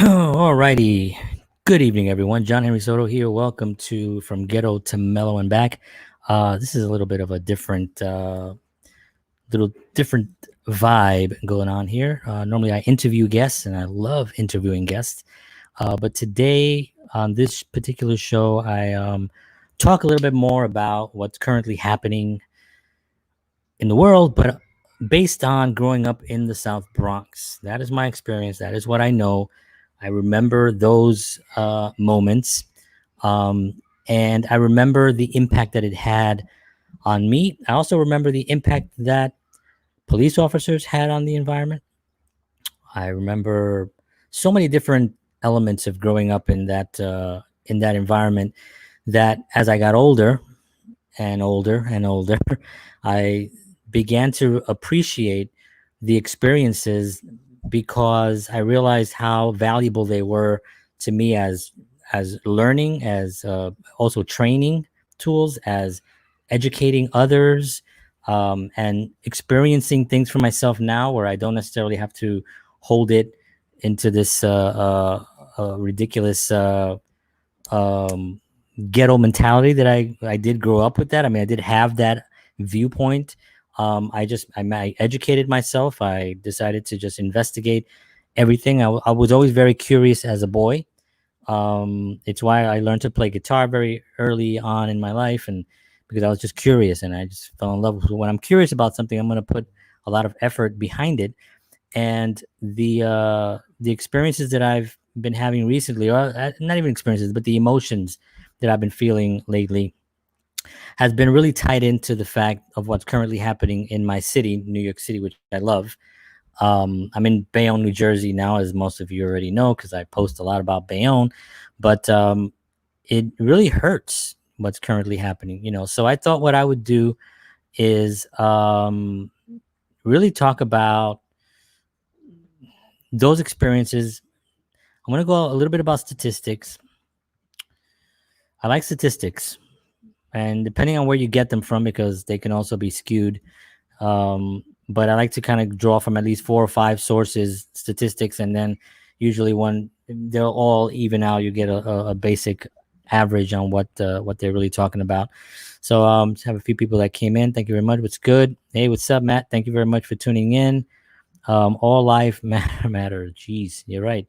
Alrighty. Good evening, everyone. John Henry Soto here. Welcome to From Ghetto to Mellow and Back. This is a little bit of a different vibe going on here. Normally, I interview guests, and I love interviewing guests. But today, on this particular show, I talk a little bit more about what's currently happening in the world, but based on growing up in the South Bronx. That is my experience. That is what I know. I remember those moments, um, and I remember the impact that it had on me. I also remember the impact that police officers had on the environment. I remember so many different elements of growing up in that environment. That as I got older and older and older, I began to appreciate the experiences because I realized how valuable they were to me as learning, as also training tools, as educating others, and experiencing things for myself now, where I don't necessarily have to hold it into this ridiculous um, ghetto mentality that I did grow up with. That, I mean, I did have that viewpoint. I educated myself. I decided to just investigate everything. I was always very curious as a boy. It's why I learned to play guitar very early on in my life, and because I was just curious and I just fell in love with it. When I'm curious about something, I'm going to put a lot of effort behind it. And the experiences that I've been having recently, or not even experiences, but the emotions that I've been feeling lately, has been really tied into the fact of what's currently happening in my city, New York City, which I love. I'm in Bayonne, New Jersey now, as most of you already know, because I post a lot about Bayonne. But it really hurts what's currently happening, So I thought what I would do is really talk about those experiences. I'm going to go a little bit about statistics. I like statistics, and depending on where you get them from, because they can also be skewed. But I like to kind of draw from at least 4 or 5 sources, statistics, and then usually when they'll all even out, you get a basic average on what they're really talking about. So just have a few people that came in. Thank you very much. What's good? Hey, what's up, Matt? Thank you very much for tuning in. All life matters. Jeez, you're right.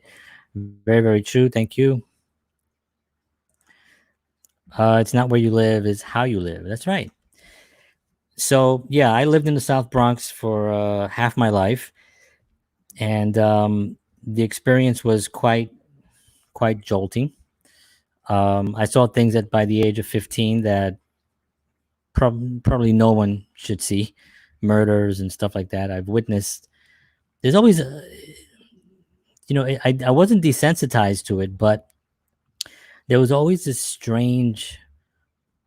Very, very true. Thank you. It's not where you live, it's how you live. That's right. So yeah, I lived in the South Bronx for half my life, and the experience was quite jolting. I saw things that by the age of 15 that probably no one should see, murders and stuff like that. I've witnessed. There's always, I wasn't desensitized to it, but there was always this strange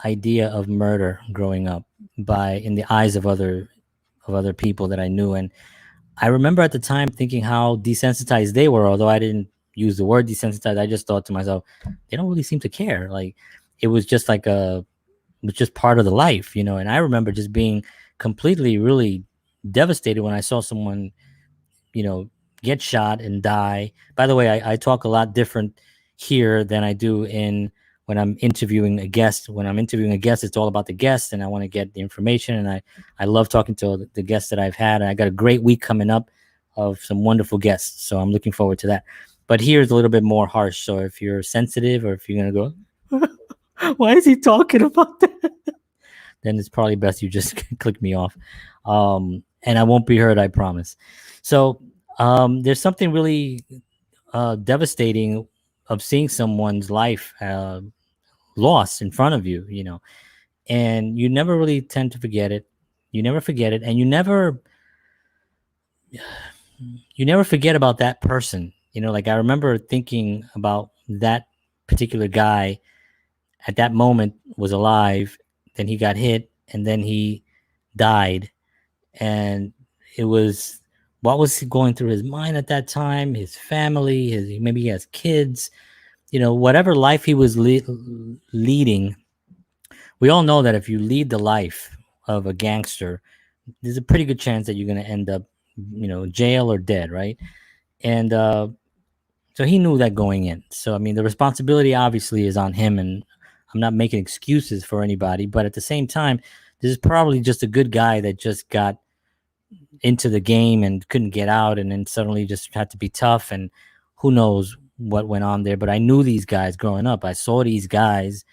idea of murder growing up by in the eyes of other people that I knew. And I remember at the time thinking how desensitized they were, although I didn't use the word desensitized. I just thought to myself, they don't really seem to care. Like it was just it was just part of the life. And I remember just being completely, really devastated when I saw someone, you know, get shot and die. By the way, I talk a lot different here than I do in when I'm interviewing a guest. When I'm interviewing a guest, it's all about the guest, and I want to get the information. And I love talking to the guests that I've had. And I got a great week coming up of some wonderful guests, so I'm looking forward to that. But here's a little bit more harsh. So if you're sensitive, or if you're gonna go, why is he talking about that? Then it's probably best you just click me off. And I won't be heard, I promise. So there's something really devastating of seeing someone's life lost in front of you, and you never really tend to forget it. You never forget it, and you never forget about that person. Like I remember thinking about that particular guy at that moment was alive, then he got hit, and then he died. And it was what was going through his mind at that time, his family, maybe he has kids, whatever life he was leading. We all know that if you lead the life of a gangster, there's a pretty good chance that you're going to end up, jail or dead, right? And So he knew that going in. So I mean, the responsibility obviously is on him, and I'm not making excuses for anybody. But at the same time, this is probably just a good guy that just got into the game and couldn't get out, and then suddenly just had to be tough. And who knows what went on there? But I knew these guys growing up. I saw these guys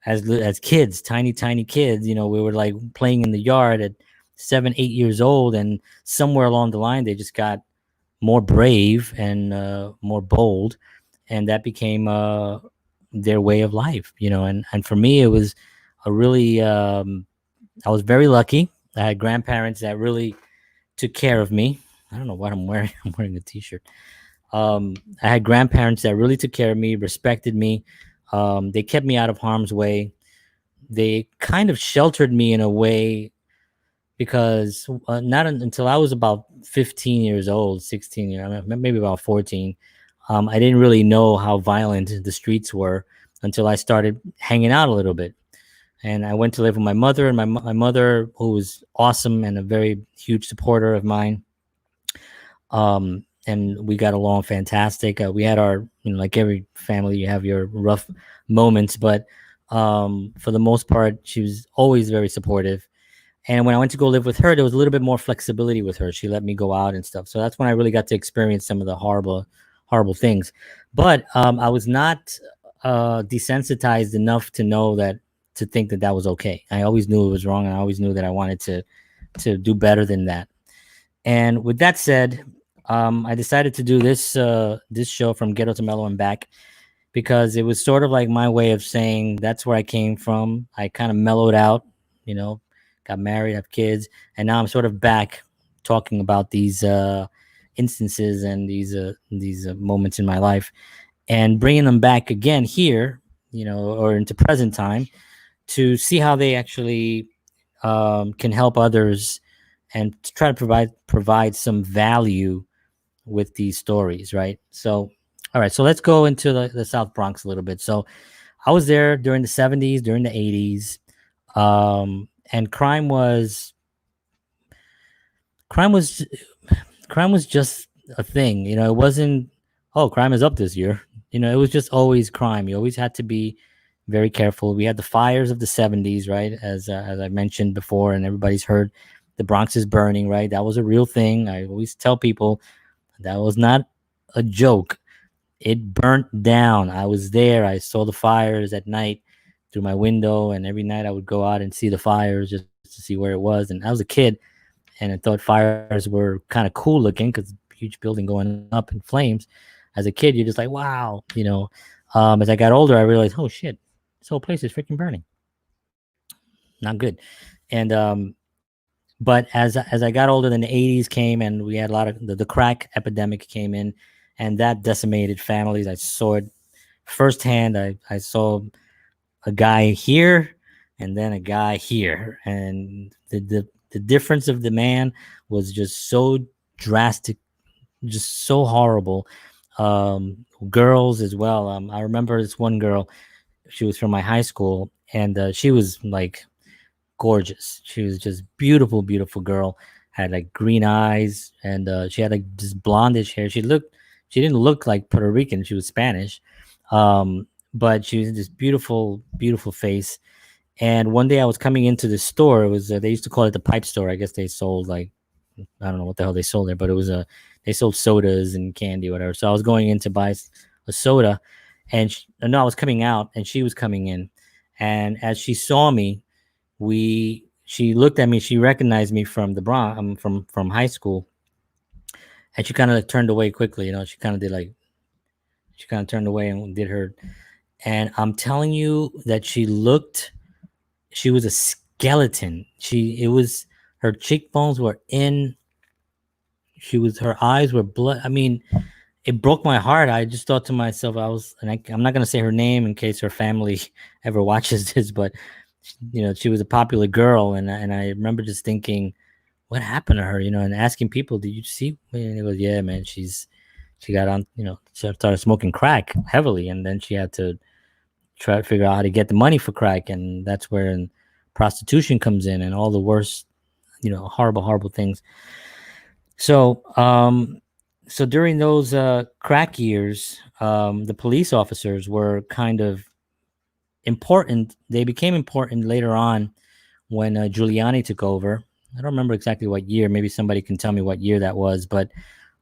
as kids, tiny kids. We were like playing in the yard at 7, 8 years old, and somewhere along the line, they just got more brave and more bold, and that became their way of life. And for me, it was a really I was very lucky. I had grandparents that really took care of me. I don't know what I'm wearing. I'm wearing a t-shirt. I had grandparents that really took care of me, respected me. They kept me out of harm's way. They kind of sheltered me in a way because not until I was about 15 years old, 16 years, maybe about 14, I didn't really know how violent the streets were until I started hanging out a little bit. And I went to live with my mother, and my mother, who was awesome and a very huge supporter of mine. And we got along fantastic. We had our, like every family, you have your rough moments, but for the most part, she was always very supportive. And when I went to go live with her, there was a little bit more flexibility with her. She let me go out and stuff. So that's when I really got to experience some of the horrible things. But I was not desensitized enough to know that, to think that that was okay. I always knew it was wrong, and I always knew that I wanted to do better than that. And with that said, I decided to do this show from Ghetto to Mellow and back, because it was sort of like my way of saying that's where I came from. I kind of mellowed out, you know, got married, have kids, and now I'm sort of back talking about these instances and these moments in my life, and bringing them back again here, or into present time, to see how they actually can help others, and to try to provide some value with these stories, right? So, all right, so let's go into the South Bronx a little bit. So, I was there during the 70s, during the 80s, and crime was crime was just a thing. It wasn't, oh, crime is up this year. It was just always crime. You always had to be very careful. We had the fires of the 70s, right? As I mentioned before, and everybody's heard, the Bronx is burning, right? That was a real thing. I always tell people that was not a joke. It burnt down. I was there. I saw the fires at night through my window, and every night I would go out and see the fires just to see where it was. And I was a kid, and I thought fires were kind of cool looking because huge building going up in flames. As a kid, you're just like, wow, As I got older, I realized, oh shit, this whole place is freaking burning. Not good. And but as I got older, then the 80s came, and we had a lot of the crack epidemic came in, and that decimated families. I saw it firsthand. I saw a guy here and then a guy here, and the difference of the man was just so drastic, just so horrible. Girls as well. I remember this one girl. She was from my high school, and she was like gorgeous. She was just beautiful, beautiful girl. Had like green eyes, and she had like this blondish hair. She didn't look like Puerto Rican. She was Spanish, but she was this beautiful, beautiful face. And one day I was coming into the store. It was they used to call it the pipe store. I guess they sold like, I don't know what the hell they sold there, but it was they sold sodas and candy, or whatever. So I was going in to buy a soda, and no, I was coming out, and she was coming in. And as she saw me, she looked at me. She recognized me from the Bronx, from high school, and she kind of turned away quickly. She kind of turned away and did her. And I'm telling you that she was a skeleton. Her cheekbones were in. Her eyes were blood. I mean, it broke my heart. I just thought to myself, I'm not going to say her name in case her family ever watches this, but she was a popular girl. And I remember just thinking, what happened to her, and asking people, did you see? And it was, yeah, man, she got on, she started smoking crack heavily. And then she had to try to figure out how to get the money for crack. And that's where prostitution comes in, and all the worst, horrible, horrible things. So, So during those crack years, the police officers were kind of important. They became important later on when Giuliani took over. I don't remember exactly what year. Maybe somebody can tell me what year that was. But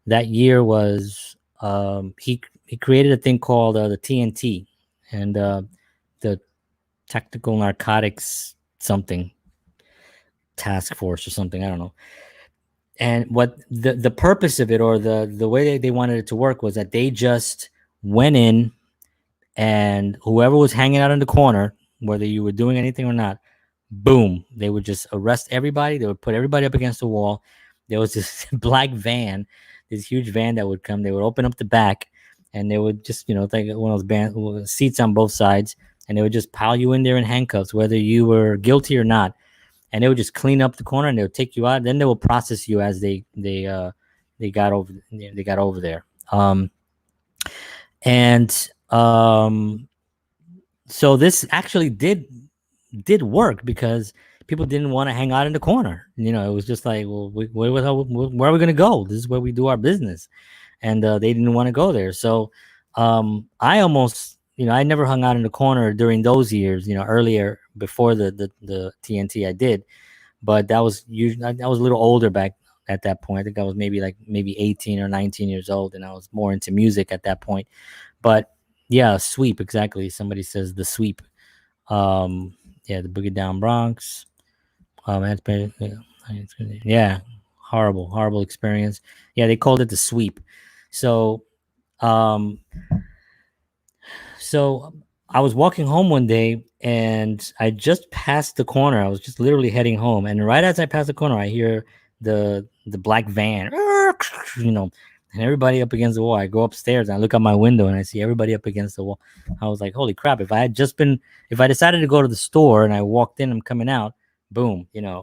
that year was he created a thing called the TNT and the Tactical Narcotics something task force or something. I don't know. And what the purpose of it, or the way they wanted it to work, was that they just went in, and whoever was hanging out in the corner, whether you were doing anything or not, boom, they would just arrest everybody. They would put everybody up against the wall. There was this black van, this huge van that would come. They would open up the back, and they would just, take one of those seats on both sides, and they would just pile you in there in handcuffs, whether you were guilty or not. And they would just clean up the corner, and they would take you out. Then they will process you as they got over there. And so this actually did work, because people didn't want to hang out in the corner. It was just like, well, where are we going to go? This is where we do our business. And they didn't want to go there. So I almost, I never hung out in the corner during those years, earlier, before the TNT I did. But that was usually, I was a little older back at that point. I think I was maybe 18 or 19 years old, and I was more into music at that point. But yeah, sweep, exactly. Somebody says the sweep. Yeah, the Boogie Down Bronx. That's been, yeah, horrible experience. Yeah, they called it the sweep. So, um, so I was walking home one day, and I just passed the corner. I was just literally heading home, and right as I passed the corner, I hear the black van, and everybody up against the wall. I go upstairs and I look out my window, and I see everybody up against the wall. I was like, holy crap! If I decided to go to the store and I walked in, I'm coming out, boom, yeah.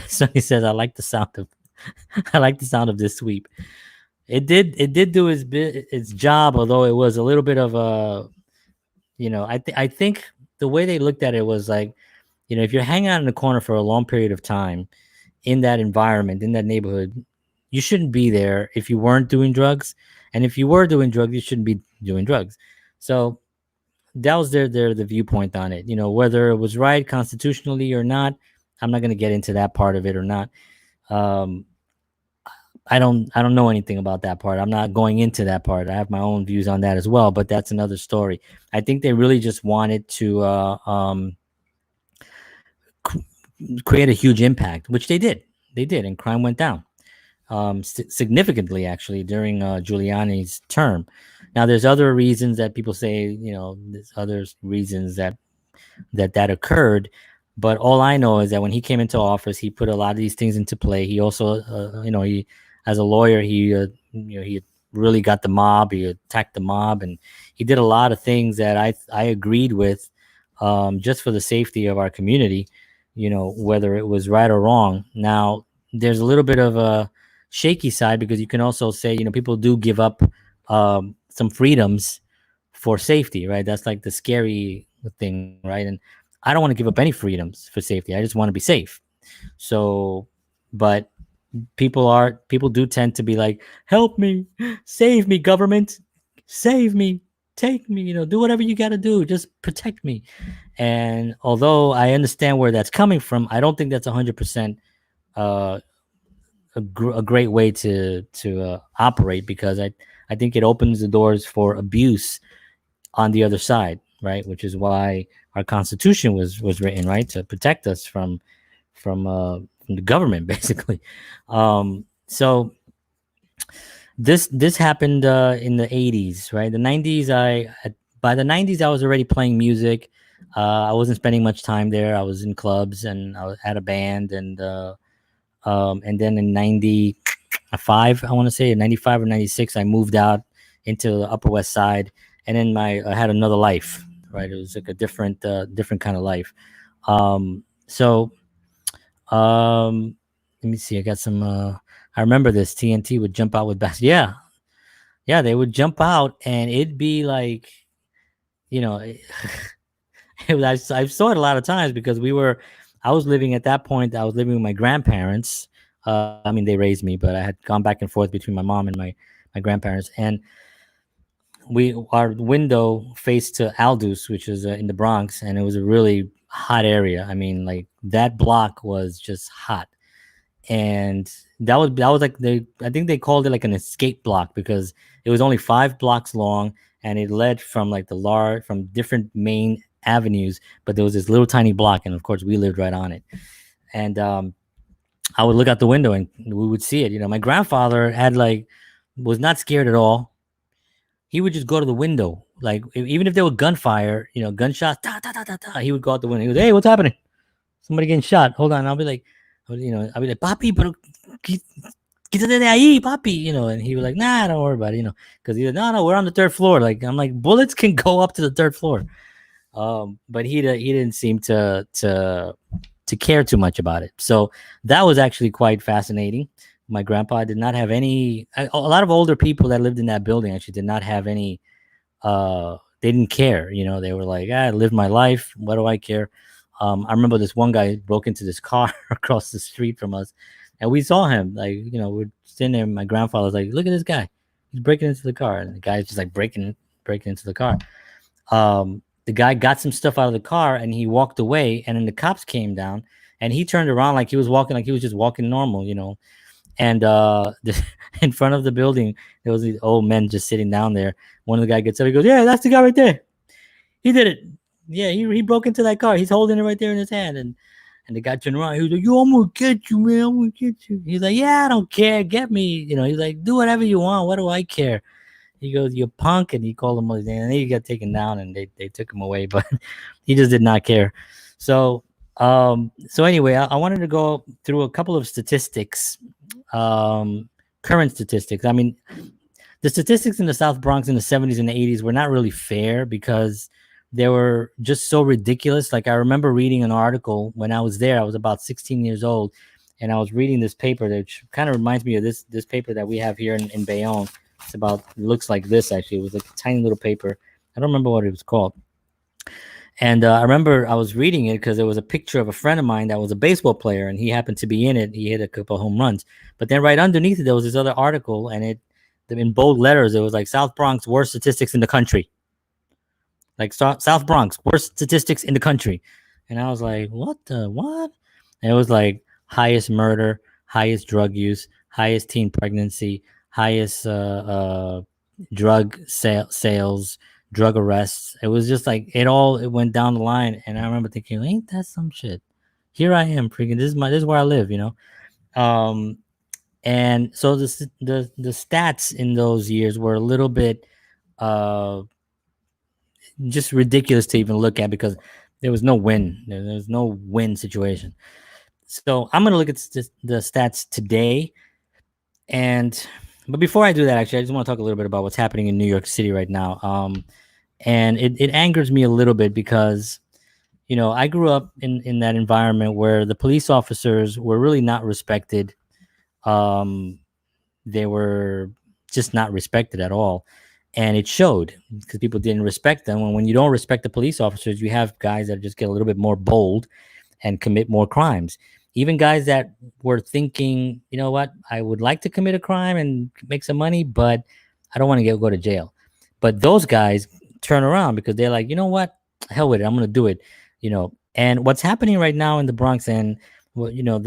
Somebody says I like the sound of I like the sound of this sweep. It did do its job, although it was a little bit of a, I think the way they looked at it was like, if you're hanging out in the corner for a long period of time in that environment, in that neighborhood, you shouldn't be there if you weren't doing drugs. And if you were doing drugs, you shouldn't be doing drugs. So that was the viewpoint on it. Whether it was right constitutionally or not, I'm not going to get into that part of it or not. Um, I don't know anything about that part. I'm not going into that part. I have my own views on that as well, but that's another story. I think they really just wanted to create a huge impact, which they did. They did, and crime went down significantly, actually, during Giuliani's term. Now, there's other reasons that people say, there's other reasons that occurred. But all I know is that when he came into office, he put a lot of these things into play. He also, he, as a lawyer, he really got the mob. He attacked the mob, and he did a lot of things that I agreed with, just for the safety of our community. Whether it was right or wrong. Now, there's a little bit of a shaky side, because you can also say, people do give up some freedoms for safety, right? That's like the scary thing, right? And I don't want to give up any freedoms for safety. I just want to be safe. So, but people do tend to be like, help me, save me, government, save me, take me, do whatever you got to do, just protect me. And although I understand where that's coming from, I don't think that's 100% a great way to operate, because I think it opens the doors for abuse on the other side, right? Which is why our Constitution was written, right, to protect us from the government, basically. So this happened in the 80s, right? The 90s, by the 90s I was already playing music. I wasn't spending much time there. I was in clubs, and I had a band, and then in 95, I want to say in 95 or 96, I moved out into the Upper West Side, and then I had another life, right? It was like a different kind of life. So let me see. I got some. I remember this. TNT would jump out with bass. Yeah, they would jump out, and it'd be like, it I saw it a lot of times, because I was living at that point. I was living with my grandparents. I mean, they raised me, but I had gone back and forth between my mom and my grandparents, and our window faced to Aldous, which is in the Bronx, and it was a really hot area. I mean, like that block was just hot, and that was like I think they called it like an escape block because it was only 5 blocks long, and it led from like from different main avenues, but there was this little tiny block, and of course we lived right on it, and I would look out the window and we would see it. My grandfather was not scared at all. He would just go to the window, like even if there was gunfire, gunshots, ta, ta, ta, ta, ta, he would go out the window. He would, hey, what's happening? Somebody getting shot. Hold on. I'll be like, papi, pero quítate de ahí, papi, and he was like, nah, don't worry about it, because he said, no, we're on the 3rd floor. Like, I'm like, bullets can go up to the 3rd floor. But he didn't seem to care too much about it. So that was actually quite fascinating. My grandpa did not have any. A lot of older people that lived in that building actually did not have any. They didn't care. They were like, I lived my life. What do I care? I remember this one guy broke into this car across the street from us, and we saw him. Like, we're sitting there. And my grandfather was like, look at this guy. He's breaking into the car, and the guy's just like breaking into the car. The guy got some stuff out of the car and he walked away, and then the cops came down and he turned around like he was just walking normal, and in front of the building there was these old men just sitting down there. One of the guy gets up, he goes, yeah, that's the guy right there, he did it. Yeah, he broke into that car, he's holding it right there in his hand. And the guy turned around, he was like, yo, I'm gonna get you, man, I'm gonna get you. He's like, yeah, I don't care, get me. He's like, do whatever you want, what do I care? He goes, you're punk, and he called him, and then he got taken down and they took him away, but he just did not care. So anyway, I wanted to go through a couple of statistics, current statistics. I mean, the statistics in the South Bronx in the 70s and the 80s were not really fair because they were just so ridiculous. Like, I remember reading an article when I was there. I was about 16 years old, and I was reading this paper that kind of reminds me of this paper that we have here in Bayonne. It looks like this, actually. It was like a tiny little paper. I don't remember what it was called. And I remember I was reading it because there was a picture of a friend of mine that was a baseball player, and he happened to be in it. He hit a couple of home runs. But then right underneath it, there was this other article, and in bold letters, it was like South Bronx, worst statistics in the country. Like South Bronx, worst statistics in the country. And I was like, what? And it was like highest murder, highest drug use, highest teen pregnancy, highest drug sales, drug arrests. It was just like it went down the line, and I remember thinking, ain't that some shit? Here I am, freaking. This is where I live, And so the stats in those years were a little bit just ridiculous to even look at because there was no win. There was no win situation. So I'm gonna look at the stats today, but before I do that, actually, I just want to talk a little bit about what's happening in New York City right now. And it angers me a little bit because, I grew up in that environment where the police officers were really not respected. They were just not respected at all. And it showed because people didn't respect them. And when you don't respect the police officers, you have guys that just get a little bit more bold and commit more crimes. Even guys that were thinking, you know what, I would like to commit a crime and make some money, but I don't want to go to jail. But those guys turn around because they're like, you know what, hell with it, I'm going to do it. And what's happening right now in the Bronx, and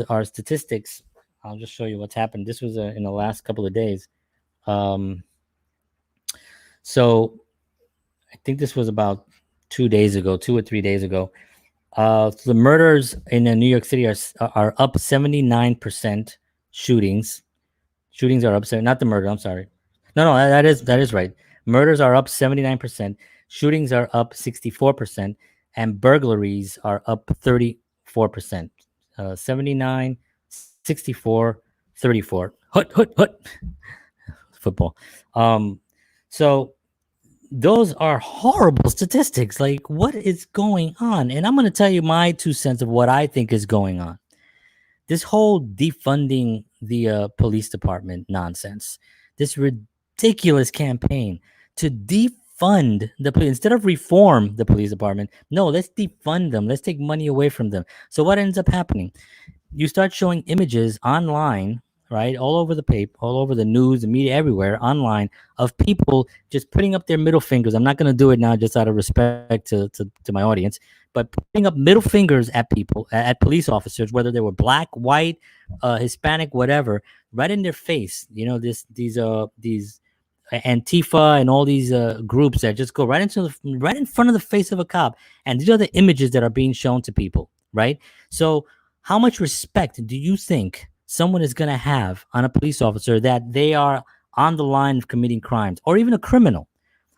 our statistics, I'll just show you what's happened. This was in the last couple of days. So I think this was about 2 or 3 days ago. The murders in New York City are up 79%. Shootings are up. Not the murder. I'm sorry. No, that is right. Murders are up 79%. Shootings are up 64%, and burglaries are up 34%. 79, 64, 34. Hut. Football. So those are horrible statistics. Like, what is going on? And I'm going to tell you my 2 cents of what I think is going on. This whole defunding the police department nonsense, this ridiculous campaign to defund the police instead of reform the police department. No, let's defund them. Let's take money away from them. So what ends up happening? you start showing images online, right, all over the paper, all over the news, the media, everywhere online, of people just putting up their middle fingers. I'm not going to do it now, just out of respect to my audience, but putting up middle fingers at people, at police officers, whether they were black, white, Hispanic, whatever, right in their face. You know, these Antifa and all these groups that just go right in front of the face of a cop, and these are the images that are being shown to people, right? So, how much respect do you think someone is going to have on a police officer that they are on the line of committing crimes, or even a criminal?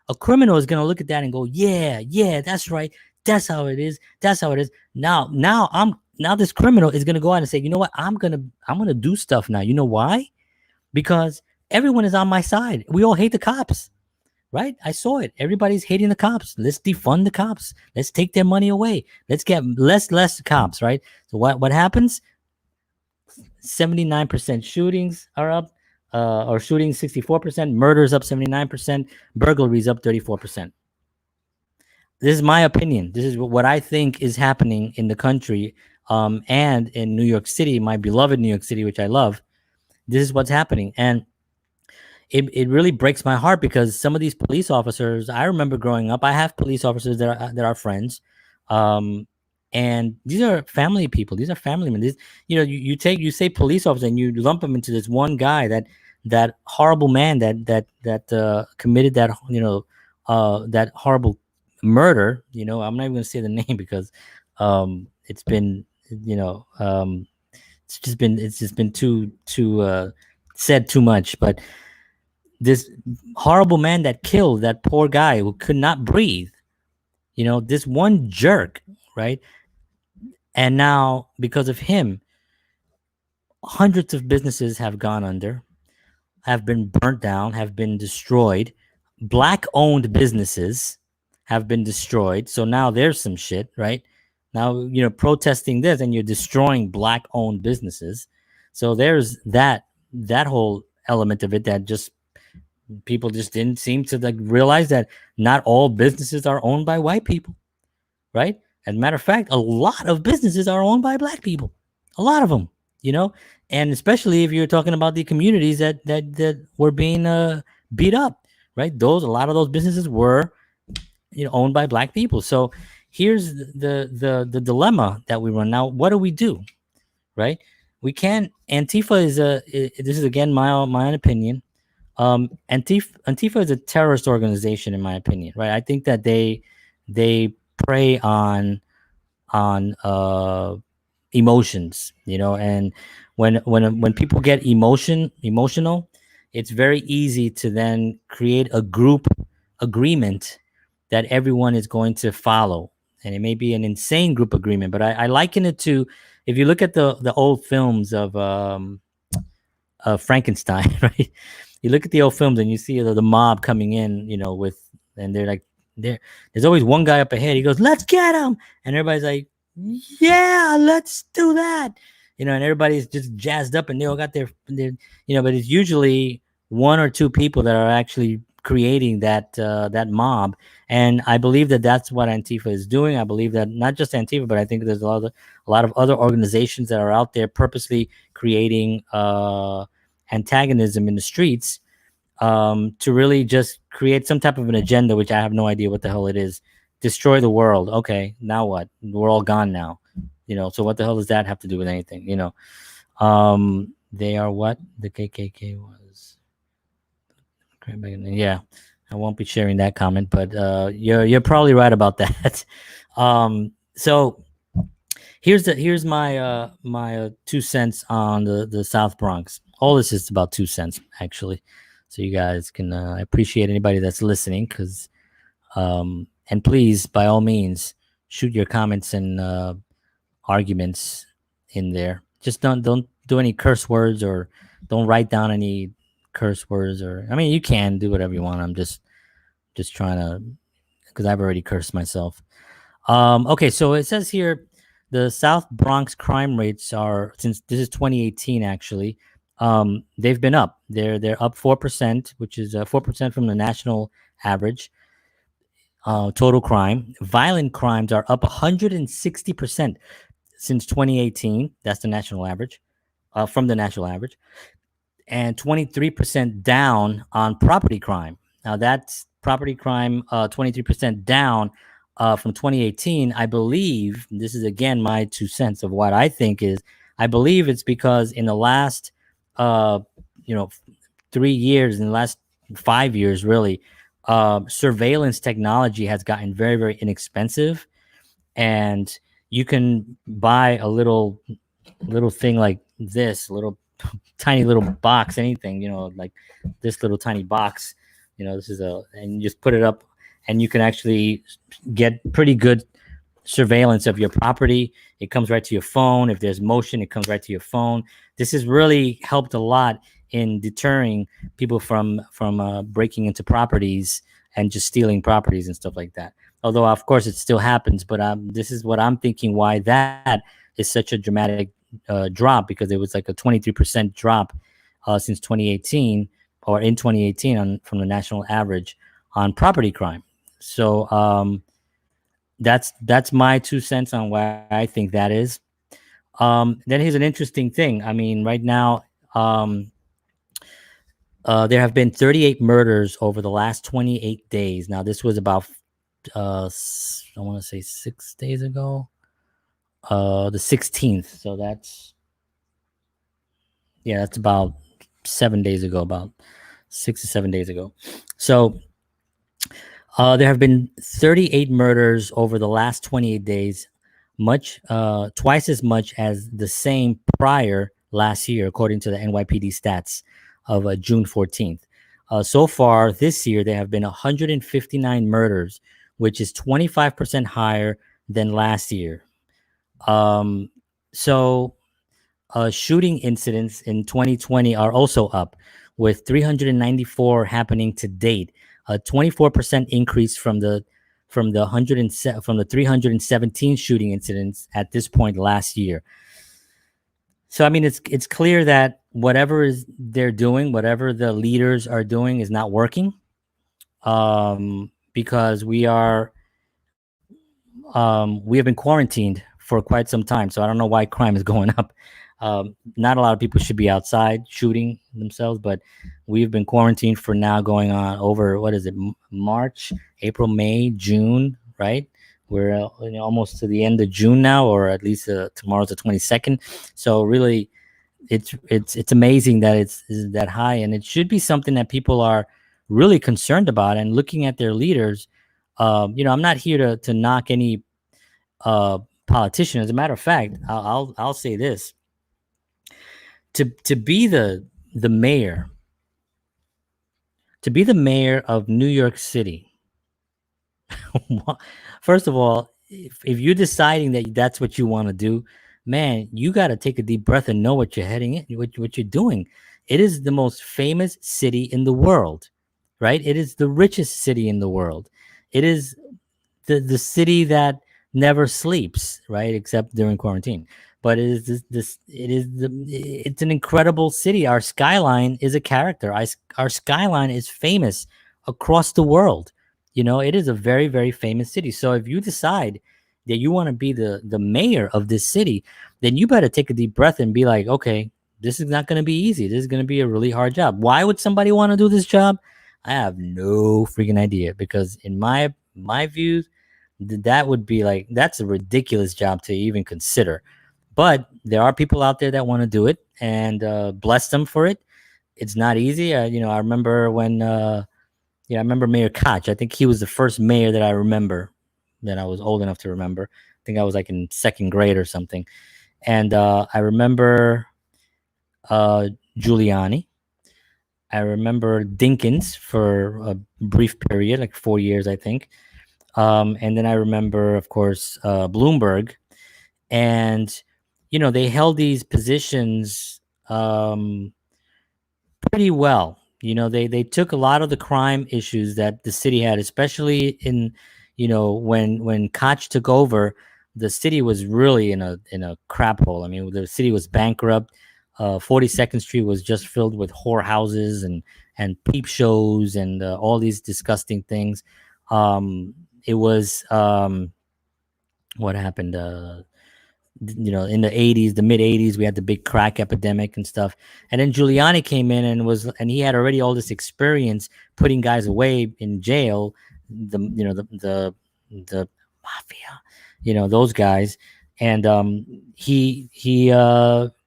A criminal is going to look at that and go, "Yeah, yeah, that's right. That's how it is. That's how it is." Now this criminal is going to go out and say, "You know what? I'm gonna do stuff now. You know why? Because everyone is on my side. We all hate the cops, right? I saw it. Everybody's hating the cops. Let's defund the cops. Let's take their money away. Let's get less cops, right? So what happens? 79% shootings are up, or shootings 64%, murders up 79%, burglaries up 34%. This is my opinion. This is what I think is happening in the country, and in New York City, my beloved New York City, which I love. This is what's happening. And it really breaks my heart, because some of these police officers, I remember growing up, I have police officers that are friends, um and these are family people, these are family men. These, you say police officer and you lump them into this one guy, that horrible man that committed that horrible murder. I'm not even going to say the name, because it's been, you know it's just been too said too much. But this horrible man that killed that poor guy who could not breathe, this one jerk, right? And now, because of him, hundreds of businesses have gone under, have been burnt down, have been destroyed. Black owned businesses have been destroyed. So now there's some shit, right? Now, protesting this, and you're destroying black owned businesses. So there's that whole element of it, that just people just didn't seem to like realize that not all businesses are owned by white people, right? As a matter of fact, a lot of businesses are owned by black people, a lot of them, and especially if you're talking about the communities that were being beat up, right? A lot of those businesses were, owned by black people. So here's the dilemma that we run now. What do we do, right? We can't. Antifa this is again my own opinion. Antifa is a terrorist organization, in my opinion, right? I think that they prey on emotions, and when people get emotional, it's very easy to then create a group agreement that everyone is going to follow, and it may be an insane group agreement. But I liken it to, if you look at the old films of Frankenstein, right? You look at the old films and you see the mob coming in, and they're like, there's always one guy up ahead. He goes, "Let's get him," and everybody's like, "Yeah, let's do that," and everybody's just jazzed up, and they all got their. But it's usually one or two people that are actually creating that mob, and I believe that that's what Antifa is doing. I believe that not just Antifa, but I think there's a lot of other organizations that are out there purposely creating antagonism in the streets, to really just create some type of an agenda, which I have no idea what the hell it is. Destroy the world. Okay, now what? We're all gone now. So what the hell does that have to do with anything? They are what the KKK was. Yeah, I won't be sharing that comment, but you're probably right about that. So here's my 2 cents on the South Bronx. All this is about 2 cents, actually, so you guys can appreciate anybody that's listening, because and please, by all means, shoot your comments and arguments in there. Just don't do any curse words, or don't write down any curse words, or I mean, you can do whatever you want. I'm just trying to, because I've already cursed myself. Okay, so it says here the South Bronx crime rates are, since this is 2018 actually, they've been up. They're up 4%, which is 4% from the national average. Total crime, violent crimes are up 160%. since 2018. That's the national average, from the national average, and 23% down on property crime. Now that's property crime, 23% down from 2018. I believe this is again my 2 cents of what I think is. I believe it's because in the last, uh, you know, 3 years, in the last 5 years, really, surveillance technology has gotten very, very inexpensive, and you can buy a little thing like this, little tiny little box, anything, like this little tiny box. This is and you just put it up, and you can actually get pretty good surveillance of your property. It comes right to your phone. If there's motion, it comes right to your phone. This has really helped a lot in deterring people from breaking into properties and just stealing properties and stuff like that. Although, of course, it still happens, but this is what I'm thinking why that is such a dramatic drop, because it was like a 23% drop since 2018, or in 2018, from the national average on property crime. So that's my 2 cents on why I think that is. Then here's an interesting thing. I mean, right now, there have been 38 murders over the last 28 days. Now, this was about, I want to say 6 days ago, the 16th. So that's about 7 days ago, about 6 or 7 days ago. So there have been 38 murders over the last 28 days, twice as much as the same prior last year, according to the NYPD stats of June 14th. So far this year, there have been 159 murders, which is 25% higher than last year. So shooting incidents in 2020 are also up, with 394 happening to date, a 24% increase from the 317 shooting incidents at this point last year. So I mean, it's clear that whatever they're doing, whatever the leaders are doing, is not working, because we have been quarantined for quite some time. So I don't know why crime is going up. Not a lot of people should be outside shooting themselves, but we've been quarantined for now going on over, what is it, March, April, May, June, right? We're almost to the end of June now, or at least tomorrow's the 22nd. So really, it's amazing that it's that high, and it should be something that people are really concerned about and looking at their leaders. I'm not here to knock any politician. As a matter of fact, I'll say this: to be the mayor, of New York City. First of all, if you're deciding that that's what you want to do, man, you got to take a deep breath and know what you're heading in, what you're doing. It is the most famous city in the world, right? It is the richest city in the world. It is the city that never sleeps, right? Except during quarantine. But it is it's an incredible city. Our skyline is a character. Our skyline is famous across the world. It is a very, very famous city. So if you decide that you want to be the mayor of this city, then you better take a deep breath and be like, okay, this is not going to be easy. This is going to be a really hard job. Why would somebody want to do this job? I have no freaking idea, because in my views, that would be like, that's a ridiculous job to even consider. But there are people out there that want to do it, and bless them for it. It's not easy. I remember when I remember Mayor Koch. I think he was the first mayor that I remember, that I was old enough to remember. I think I was like in second grade or something. And I remember Giuliani. I remember Dinkins for a brief period, like 4 years, I think. And then I remember, of course, Bloomberg. And, they held these positions pretty well. They took a lot of the crime issues that the city had, especially in, when Koch took over, the city was really in a crap hole. I mean, the city was bankrupt. 42nd Street was just filled with whorehouses and peep shows and all these disgusting things. It was what happened. in the 80s, the mid 80s, we had the big crack epidemic and stuff. And then Giuliani came in and he had already all this experience putting guys away in jail, the mafia, those guys. And he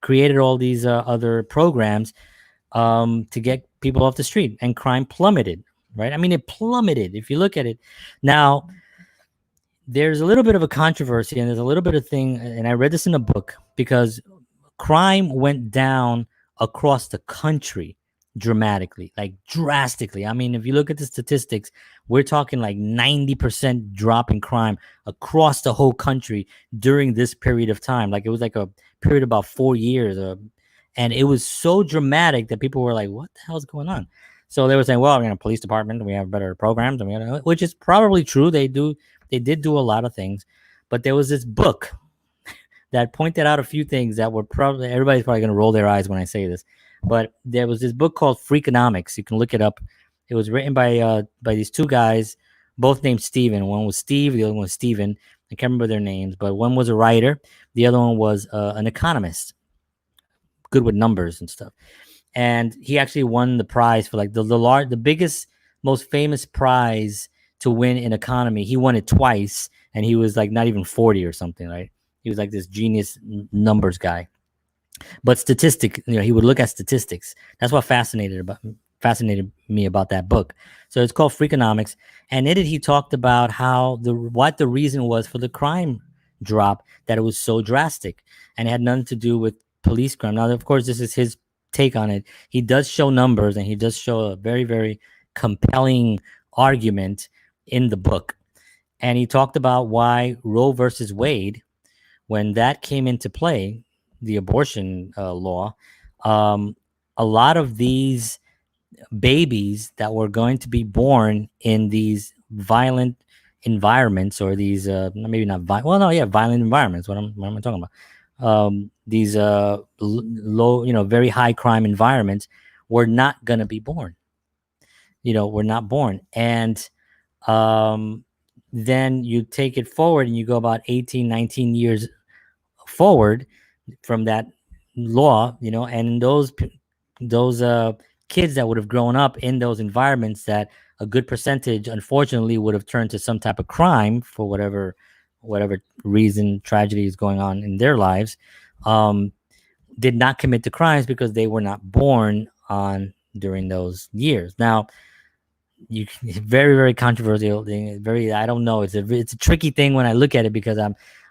created all these other programs to get people off the street, and crime plummeted, right? I mean, it plummeted. If you look at it now, there's a little bit of a controversy, and there's a little bit of thing, and I read this in a book, because crime went down across the country dramatically, like drastically. I mean, if you look at the statistics, we're talking like 90% drop in crime across the whole country during this period of time. Like, it was like a period of about 4 years, and it was so dramatic that people were like, what the hell is going on? So they were saying, well, police department, we have better programs, which is probably true. They did do a lot of things, but there was this book that pointed out a few things that were probably, everybody's probably going to roll their eyes when I say this, but there was this book called Freakonomics. You can look it up. It was written by these two guys, both named Steven. One was Steve, the other one was Steven. I can't remember their names, but one was a writer, the other one was an economist, good with numbers and stuff. And he actually won the prize for like the biggest, most famous prize to win in economy. He won it twice, and he was like not even 40 or something, right? He was like this genius numbers guy. But he would look at statistics. That's what fascinated me about that book. So it's called Freakonomics, and in it he talked about how what the reason was for the crime drop, that it was so drastic, and it had nothing to do with police crime. Now, of course, this is his take on it. He does show numbers, and he does show a very, very compelling argument in the book. And he talked about why Roe versus Wade, when that came into play, the abortion law, a lot of these babies that were going to be born in these violent environments, or these maybe not violent, well, no, yeah, violent environments. What am I talking about? These low, very high crime environments were not going to be born. Were not born. And then you take it forward, and you go about 18, 19 years forward from that law, and those kids that would have grown up in those environments, that a good percentage, unfortunately, would have turned to some type of crime for whatever reason, tragedy is going on in their lives, did not commit the crimes because they were not born on during those years. Now, very, very controversial thing. I don't know. It's a tricky thing when I look at it, because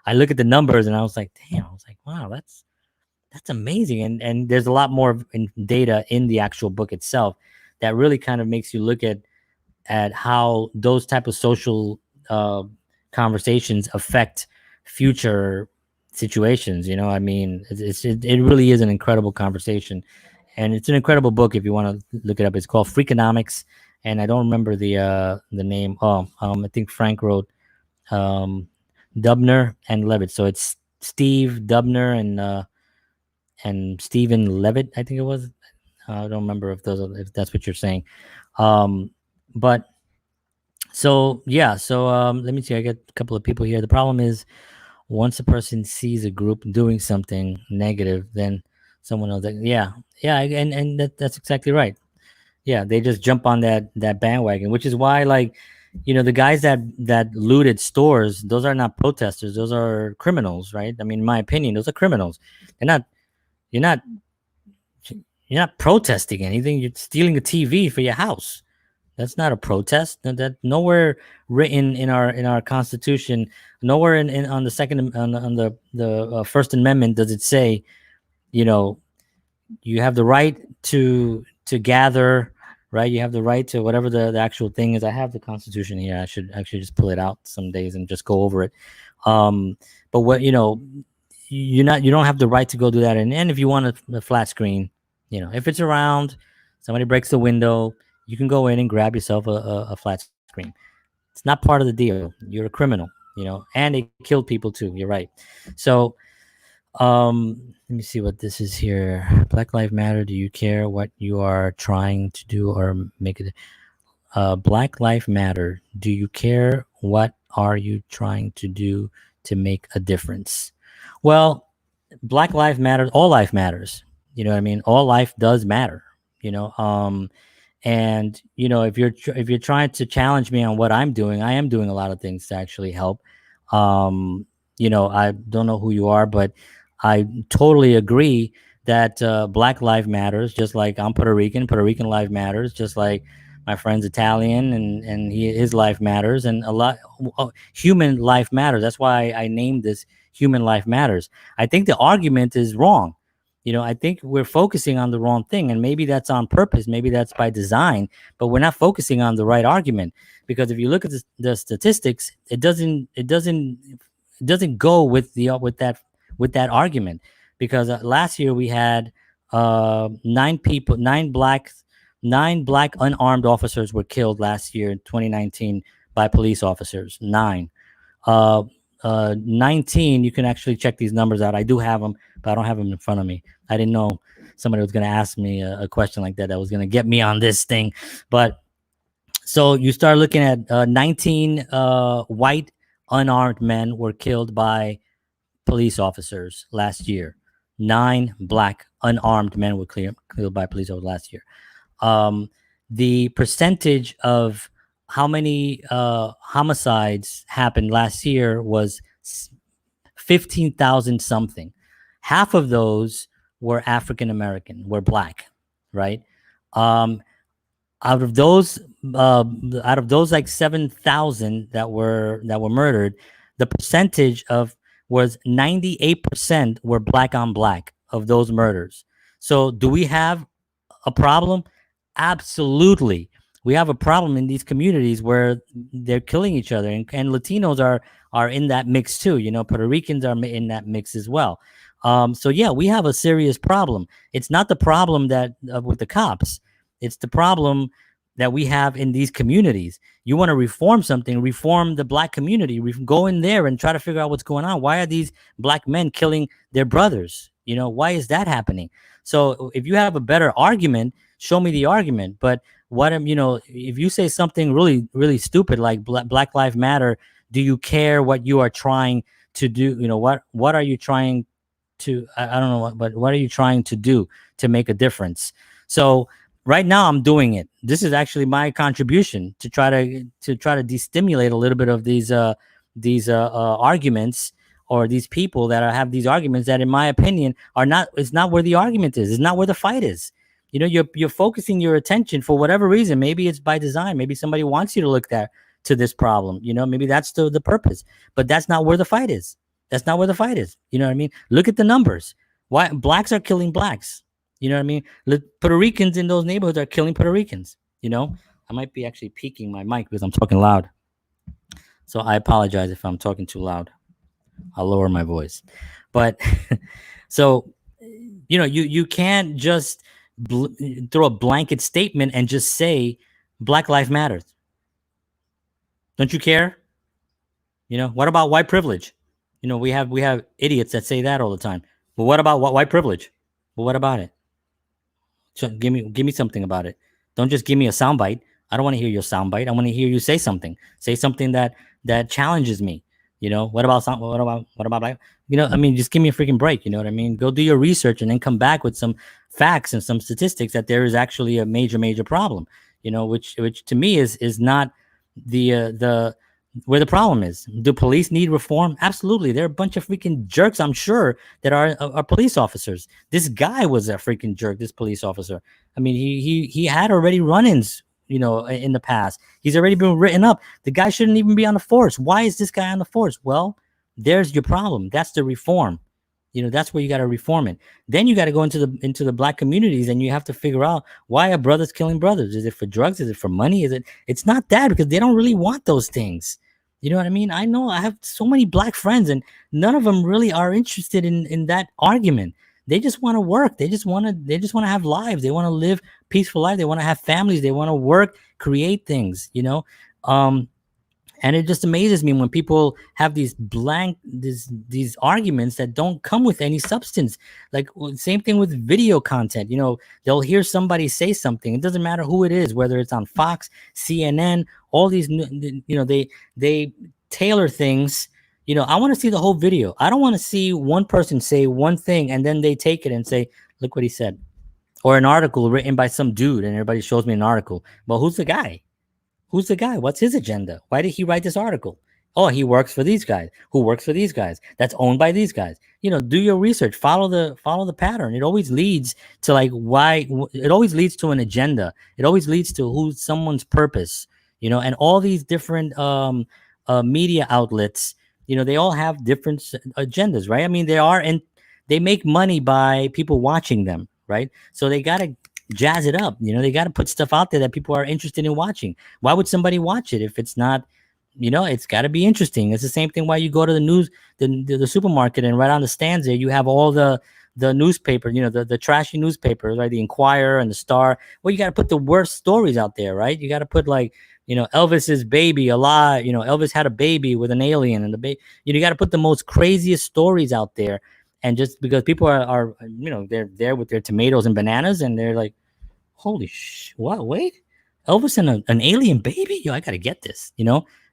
I look at the numbers, and I was like, damn. I was like, wow, that's amazing. And there's a lot more data in the actual book itself that really kind of makes you look at how those type of social conversations affect future situations. I mean, it really is an incredible conversation, and it's an incredible book. If you want to look it up, it's called Freakonomics, and I don't remember the name. I think Frank wrote Dubner and Levitt, so it's Steve Dubner and Stephen Levitt, I think it was. I don't remember if that's what you're saying. But so yeah, so let me see. I got a couple of people here. The problem is, once a person sees a group doing something negative, then someone else, yeah, and that's exactly right. Yeah, they just jump on that bandwagon, which is why, like, the guys that looted stores, those are not protesters, those are criminals, right? I mean, in my opinion, those are criminals. They're not. You're not protesting anything. You're stealing a TV for your house. That's not a protest. That nowhere written in our Constitution, nowhere in on the second on the First Amendment does it say, you have the right to gather, right? You have the right to whatever the actual thing is. I have the Constitution here. I should actually just pull it out some days and just go over it. But what you don't have the right to go do that. And if you want a flat screen, if it's around, somebody breaks the window, you can go in and grab yourself a flat screen. It's not part of the deal. You're a criminal, and they killed people too. You're right. So, let me see what this is here. Black Lives Matter. Do you care what you are trying to do or make it? Black Lives Matter. Do you care what are you trying to do to make a difference? Well, Black life matters. All life matters. You know what I mean? All life does matter. You know, and if you're trying to challenge me on what I'm doing, I am doing a lot of things to actually help. Um, I don't know who you are, but I totally agree that Black life matters. Just like I'm Puerto Rican, Puerto Rican life matters. Just like my friend's Italian, and his life matters, and a lot human life matters. That's why I named this Human Life Matters. I think the argument is wrong. I think we're focusing on the wrong thing, and maybe that's on purpose, maybe that's by design, but we're not focusing on the right argument. Because if you look at the statistics, it doesn't go with that argument. Because last year we had nine black unarmed officers were killed last year in 2019 by police officers. 19, you can actually check these numbers out. I do have them, but I don't have them in front of me. I didn't know somebody was going to ask me a question like that was going to get me on this thing. But so you start looking at 19 white unarmed men were killed by police officers last year. 9 black unarmed men were killed by police officers last year. The percentage of how many homicides happened last year was 15,000 something. Half of those were African American, were black, right? Out of those like 7,000 that were murdered, the percentage of was 98% were black on black of those murders. So do we have a problem? Absolutely. We have a problem in these communities where they're killing each other, and Latinos are in that mix too. Puerto Ricans are in that mix as well. So yeah, we have a serious problem. It's not the problem that with the cops. It's the problem that we have in these communities. You want to reform something, reform the black community. Go in there and try to figure out what's going on. Why are these black men killing their brothers? Why is that happening? So if you have a better argument, show me the argument. But if you say something really, really stupid like Black Lives Matter, do you care what you are trying to do? What are you trying to, I don't know, but what are you trying to do to make a difference? So right now I'm doing it. This is actually my contribution to try to destimulate a little bit of these arguments, or these people that have these arguments that, in my opinion, it's not where the argument is. It's not where the fight is. You're focusing your attention for whatever reason. Maybe it's by design. Maybe somebody wants you to look to this problem. Maybe that's the purpose. But that's not where the fight is. That's not where the fight is. You know what I mean? Look at the numbers. Why blacks are killing blacks? You know what I mean? Puerto Ricans in those neighborhoods are killing Puerto Ricans. I might be actually peaking my mic because I'm talking loud. So I apologize if I'm talking too loud. I'll lower my voice. But so, you can't just throw a blanket statement and just say Black Lives Matter. Don't you care? What about white privilege? We have idiots that say that all the time. But what about white privilege? Well, what about it? So give me something about it. Don't just give me a soundbite. I don't want to hear your soundbite. I want to hear you say something. Say something that challenges me. What about like, just give me a freaking break. You know what I mean? Go do your research and then come back with some facts and some statistics that there is actually a major problem. Which to me is not the where the problem is. Do police need reform? Absolutely. They're a bunch of freaking jerks, I'm sure, that are police officers. This guy was a freaking jerk, this police officer. I mean, he had already run-ins, in the past. He's already been written up. The guy shouldn't even be on the force. Why is this guy on the force? Well, there's your problem. That's the reform. That's where you got to reform it. Then you got to go into the black communities, and you have to figure out, why are brothers killing brothers? Is it for drugs? Is it for money? It's not that, because they don't really want those things. You know what I mean? I know I have so many black friends, and none of them really are interested in that argument. They just want to work. They just want to have lives. They want to live peaceful life. They want to have families. They want to work, create things, and it just amazes me when people have these arguments that don't come with any substance. Like, same thing with video content. They'll hear somebody say something. It doesn't matter who it is, whether it's on Fox, CNN, all these, they tailor things I want to see the whole video. I don't want to see one person say one thing and then they take it and say, look what he said. Or an article written by some dude and everybody shows me an article. Well, who's the guy? Who's the guy? What's his agenda? Why did he write this article? Oh, he works for these guys. Who works for these guys? That's owned by these guys. Do your research. Follow the pattern. It always leads to like why. It always leads to an agenda. It always leads to who's someone's purpose. And all these different media outlets. They all have different agendas, right? I mean, they make money by people watching them, right? So they gotta jazz it up. They got to put stuff out there that people are interested in watching. Why would somebody watch it if it's not? It's got to be interesting. It's the same thing why you go to the supermarket, and right on the stands there you have all the newspaper, the trashy newspapers, right? The Inquirer and the Star. Well, you got to put the worst stories out there, right? You got to put like, Elvis's baby alive. Elvis had a baby with an alien, and the baby. You got to put the most craziest stories out there. And just because people are they're there with their tomatoes and bananas, and they're like, holy what? Wait, Elvis and an alien baby? Yo, I gotta get this,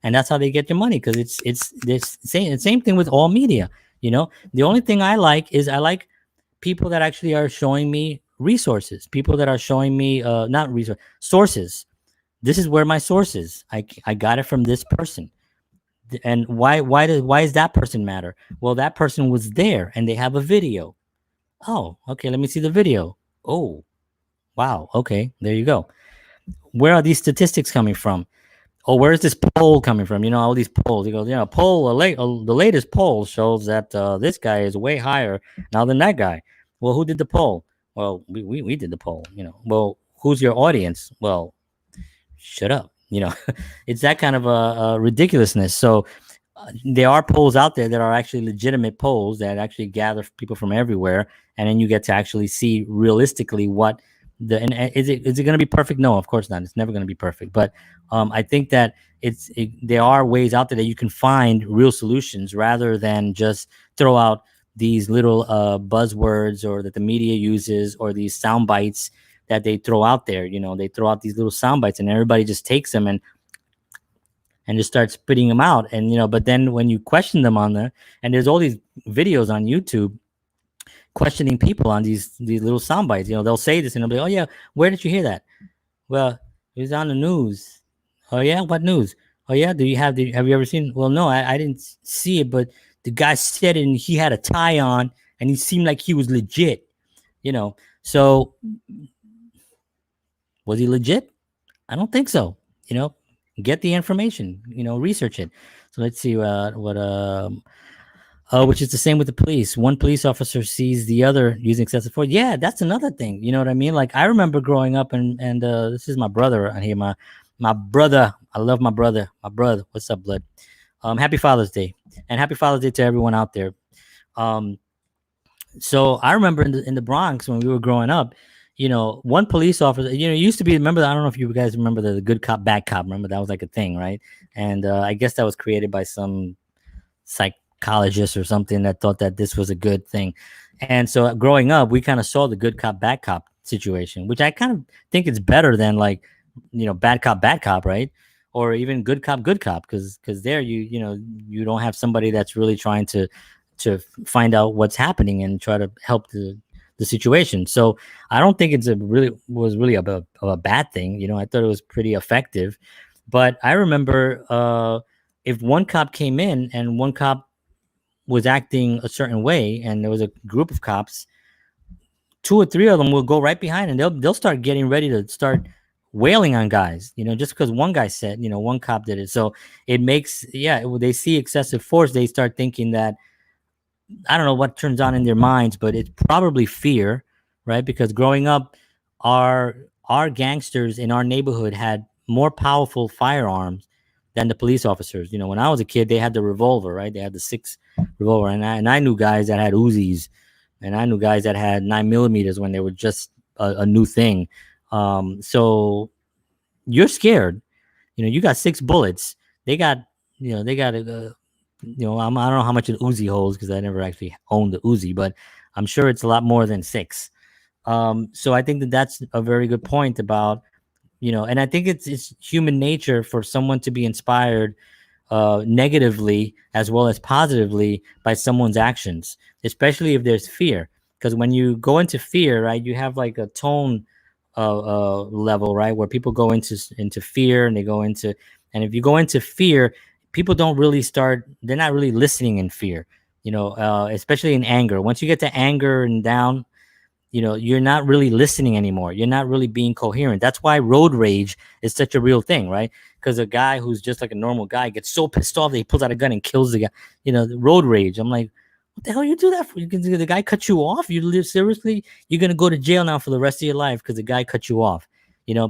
and that's how they get your money, because it's this same thing with all media. The only thing I like is people that actually are showing me resources, people that are showing me not resources, sources. This is where my source is. I got it from this person. And why does that person matter? Well, that person was there and they have a video. Oh, okay, let me see the video. Oh, wow, okay, there you go. Where are these statistics coming from? Oh, where is this poll coming from? All these polls. He goes, the latest poll shows that this guy is way higher now than that guy. Well, who did the poll? Well, we did the poll. Well, who's your audience? Well, shut up. It's that kind of a ridiculousness. So there are polls out there that are actually legitimate polls that actually gather people from everywhere, and then you get to actually see realistically what and is it going to be perfect? No, of course not. It's never going to be perfect. But I think that there are ways out there that you can find real solutions rather than just throw out these little buzzwords or that the media uses, or these sound bites that they throw out there. They throw out these little sound bites and everybody just takes them and just start spitting them out. And but then when you question them on there, and there's all these videos on YouTube questioning people on these little sound bites, they'll say this and they'll be, oh yeah, where did you hear that? Well, it was on the news. Oh yeah, what news? Oh yeah, have you ever seen it? Well, no, I didn't see it, but the guy said it and he had a tie on and he seemed like he was legit. So was he legit? I don't think so. Get the information, research it. So let's see which is the same with the police. One police officer sees the other using excessive force. Yeah, that's another thing. You know what I mean? Like I remember growing up, and this is my brother on here. My brother. I love my brother. My brother. What's up, blood? Happy Father's Day, and happy Father's Day to everyone out there. So I remember in the Bronx when we were growing up, one police officer, it used to be, remember, I don't know if you guys remember the good cop, bad cop. Remember that was like a thing, right? And I guess that was created by some psychologist or something that thought that this was a good thing. And so growing up, we kind of saw the good cop, bad cop situation, which I kind of think it's better than like, bad cop, right? Or even good cop, because there you don't have somebody that's really trying to find out what's happening and try to help the situation. So I don't think was really a bad thing. I thought it was pretty effective. But I remember if one cop came in and one cop was acting a certain way, and there was a group of cops, 2 or 3 of them will go right behind and they'll start getting ready to start wailing on guys, just because one guy said, one cop did it. So it makes, they see excessive force, they start thinking that, I don't know what turns on in their minds, but it's probably fear, right? Because growing up, our gangsters in our neighborhood had more powerful firearms than the police officers. When I was a kid, they had the revolver, right? They had the 6 revolver, and I knew guys that had Uzis, and I knew guys that had 9mm when they were just a new thing. So you're scared. You got 6 bullets. They got, I don't know how much an Uzi holds because I never actually owned the Uzi, but I'm sure it's a lot more than 6. So I think that that's a very good point about, and I think it's human nature for someone to be inspired negatively as well as positively by someone's actions, especially if there's fear. Because when you go into fear, right, you have like a tone level, right, where people go into fear and they go into, and if you go into fear, people don't really start. They're not really listening in fear, especially in anger. Once you get to anger and down, you're not really listening anymore. You're not really being coherent. That's why road rage is such a real thing, right? Because a guy who's just like a normal guy gets so pissed off that he pulls out a gun and kills the guy. The road rage. I'm like, what the hell you do that for? The guy cut you off. You live seriously. You're gonna go to jail now for the rest of your life because the guy cut you off.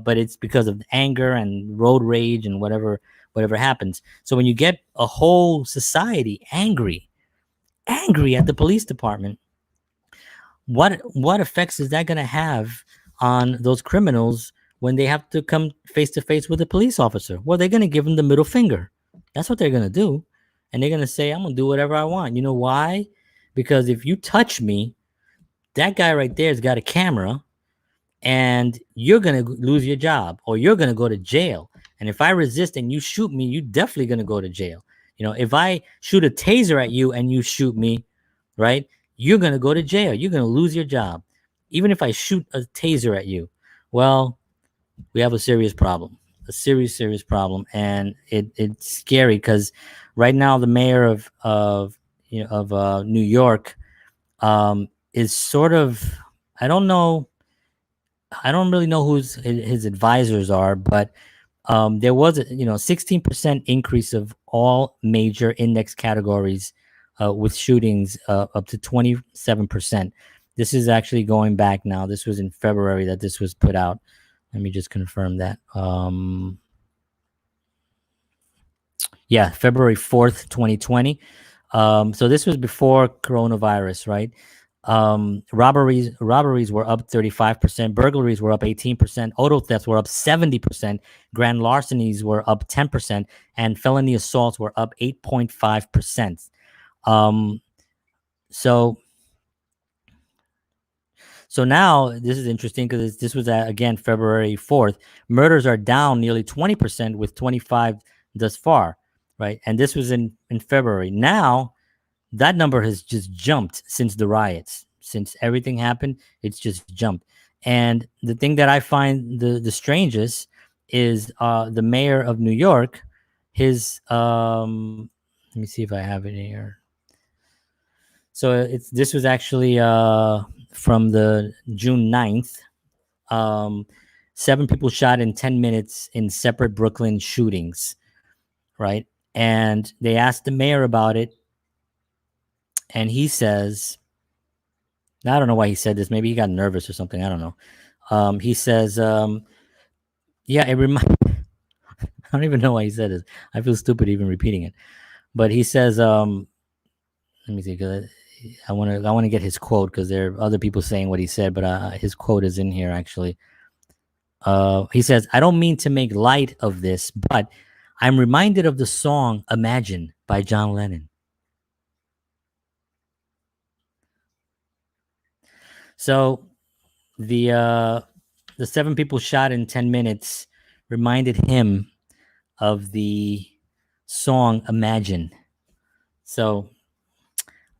But it's because of anger and road rage and whatever happens. So when you get a whole society angry at the police department, what effects is that going to have on those criminals when they have to come face to face with a police officer? Well, they're going to give them the middle finger. That's what they're going to do. And they're going to say, I'm going to do whatever I want. You know why? Because if you touch me, that guy right there has got a camera and you're going to lose your job or you're going to go to jail. And if I resist and you shoot me, you're definitely going to go to jail. If I shoot a taser at you and you shoot me, right, you're going to go to jail. You're going to lose your job. Even if I shoot a taser at you, well, we have a serious problem, serious problem. And it's scary because right now the mayor of New York is sort of, I don't know. I don't really know who his advisors are, but there was a 16% increase of all major index categories with shootings up to 27%. This is actually going back now. This was in February that this was put out. Let me just confirm that. Yeah, February 4th, 2020. So this was before coronavirus, right? Robberies were up 35%, burglaries were up 18%, auto thefts were up 70%, grand larcenies were up 10%, and felony assaults were up 8.5%. So now this is interesting because this was again February 4th. Murders are down nearly 20% with 25 thus far, right? And this was in February. Now that number has just jumped since the riots. Since everything happened, it's just jumped. And the thing that I find the strangest is the mayor of New York, his let me see if I have it here. So this was actually from the June 9th. 7 people shot in 10 minutes in separate Brooklyn shootings, right? And they asked the mayor about it. And he says, I don't know why he said this. Maybe he got nervous or something. I don't know. He says, yeah, it reminds. I don't even know why he said this. I feel stupid even repeating it. But he says, let me see, because I want to get his quote because there are other people saying what he said, but his quote is in here actually. He says, I don't mean to make light of this, but I'm reminded of the song Imagine by John Lennon. So the 7 people shot in 10 minutes reminded him of the song Imagine. So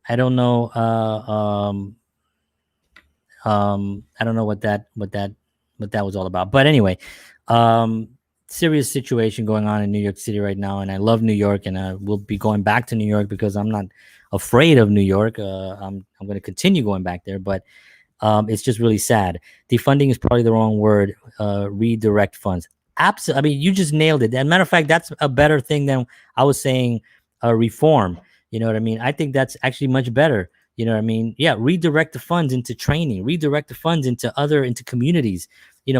I don't know I don't know what that was all about. But anyway, serious situation going on in New York City right now, and I love New York, and I will be going back to New York because I'm not afraid of New York. I'm going to continue going back there, but it's just really sad. Defunding is probably the wrong word. Redirect funds. Absolutely. I mean, you just nailed it. As a matter of fact, that's a better thing than I was saying. Reform. You know what I mean? I think that's actually much better. You know what I mean? Yeah, redirect the funds into training, redirect the funds into communities.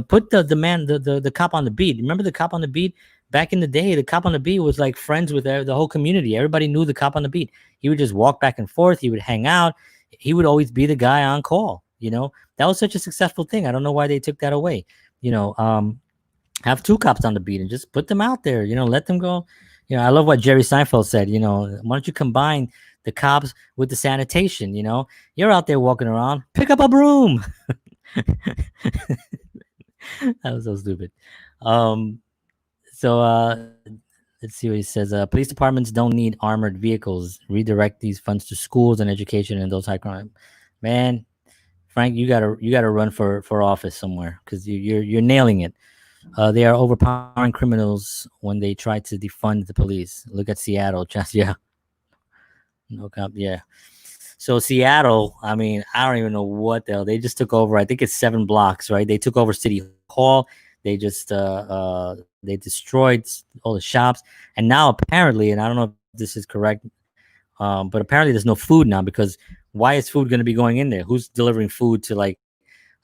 Put the cop on the beat. Remember the cop on the beat? Back in the day, the cop on the beat was like friends with the whole community. Everybody knew the cop on the beat. He would just walk back and forth. He would hang out. He would always be the guy on call. That was such a successful thing. I don't know why they took that away. Have 2 cops on the beat and just put them out there. Let them go. I love what Jerry Seinfeld said. Why don't you combine the cops with the sanitation? You're out there walking around, pick up a broom. That was so stupid. So Let's see what he says. Police departments don't need armored vehicles. Redirect these funds to schools and education and those high crime. Man, Frank, you gotta run for office somewhere because you're nailing it. They are overpowering criminals when they try to defund the police. Look at Seattle, just yeah, no cop, yeah. So Seattle, I mean, I don't even know what the hell they just took over. I think it's 7 blocks, right? They took over City Hall. They just they destroyed all the shops, and now apparently, and I don't know if this is correct, but apparently there's no food now because why is food going to be going in there? Who's delivering food to like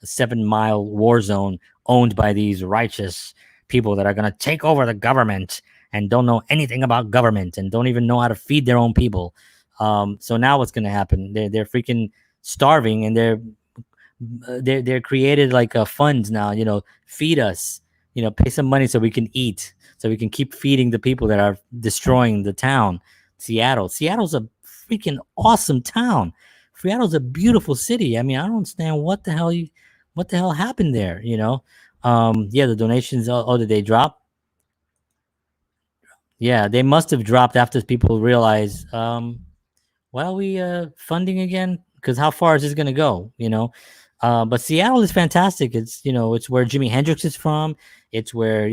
a 7 mile war zone owned by these righteous people that are going to take over the government and don't know anything about government and don't even know how to feed their own people? So now what's going to happen? They're freaking starving, and they're created like funds now. Feed us. Pay some money so we can eat, so we can keep feeding the people that are destroying the town. Seattle's a freaking awesome town. Seattle's a beautiful city. I mean, I don't understand what the hell happened there. Yeah, the donations. Oh, did they drop? Yeah, they must have dropped after people realized. Why are we funding again? Because how far is this going to go? But Seattle is fantastic. It's where Jimi Hendrix is from. It's where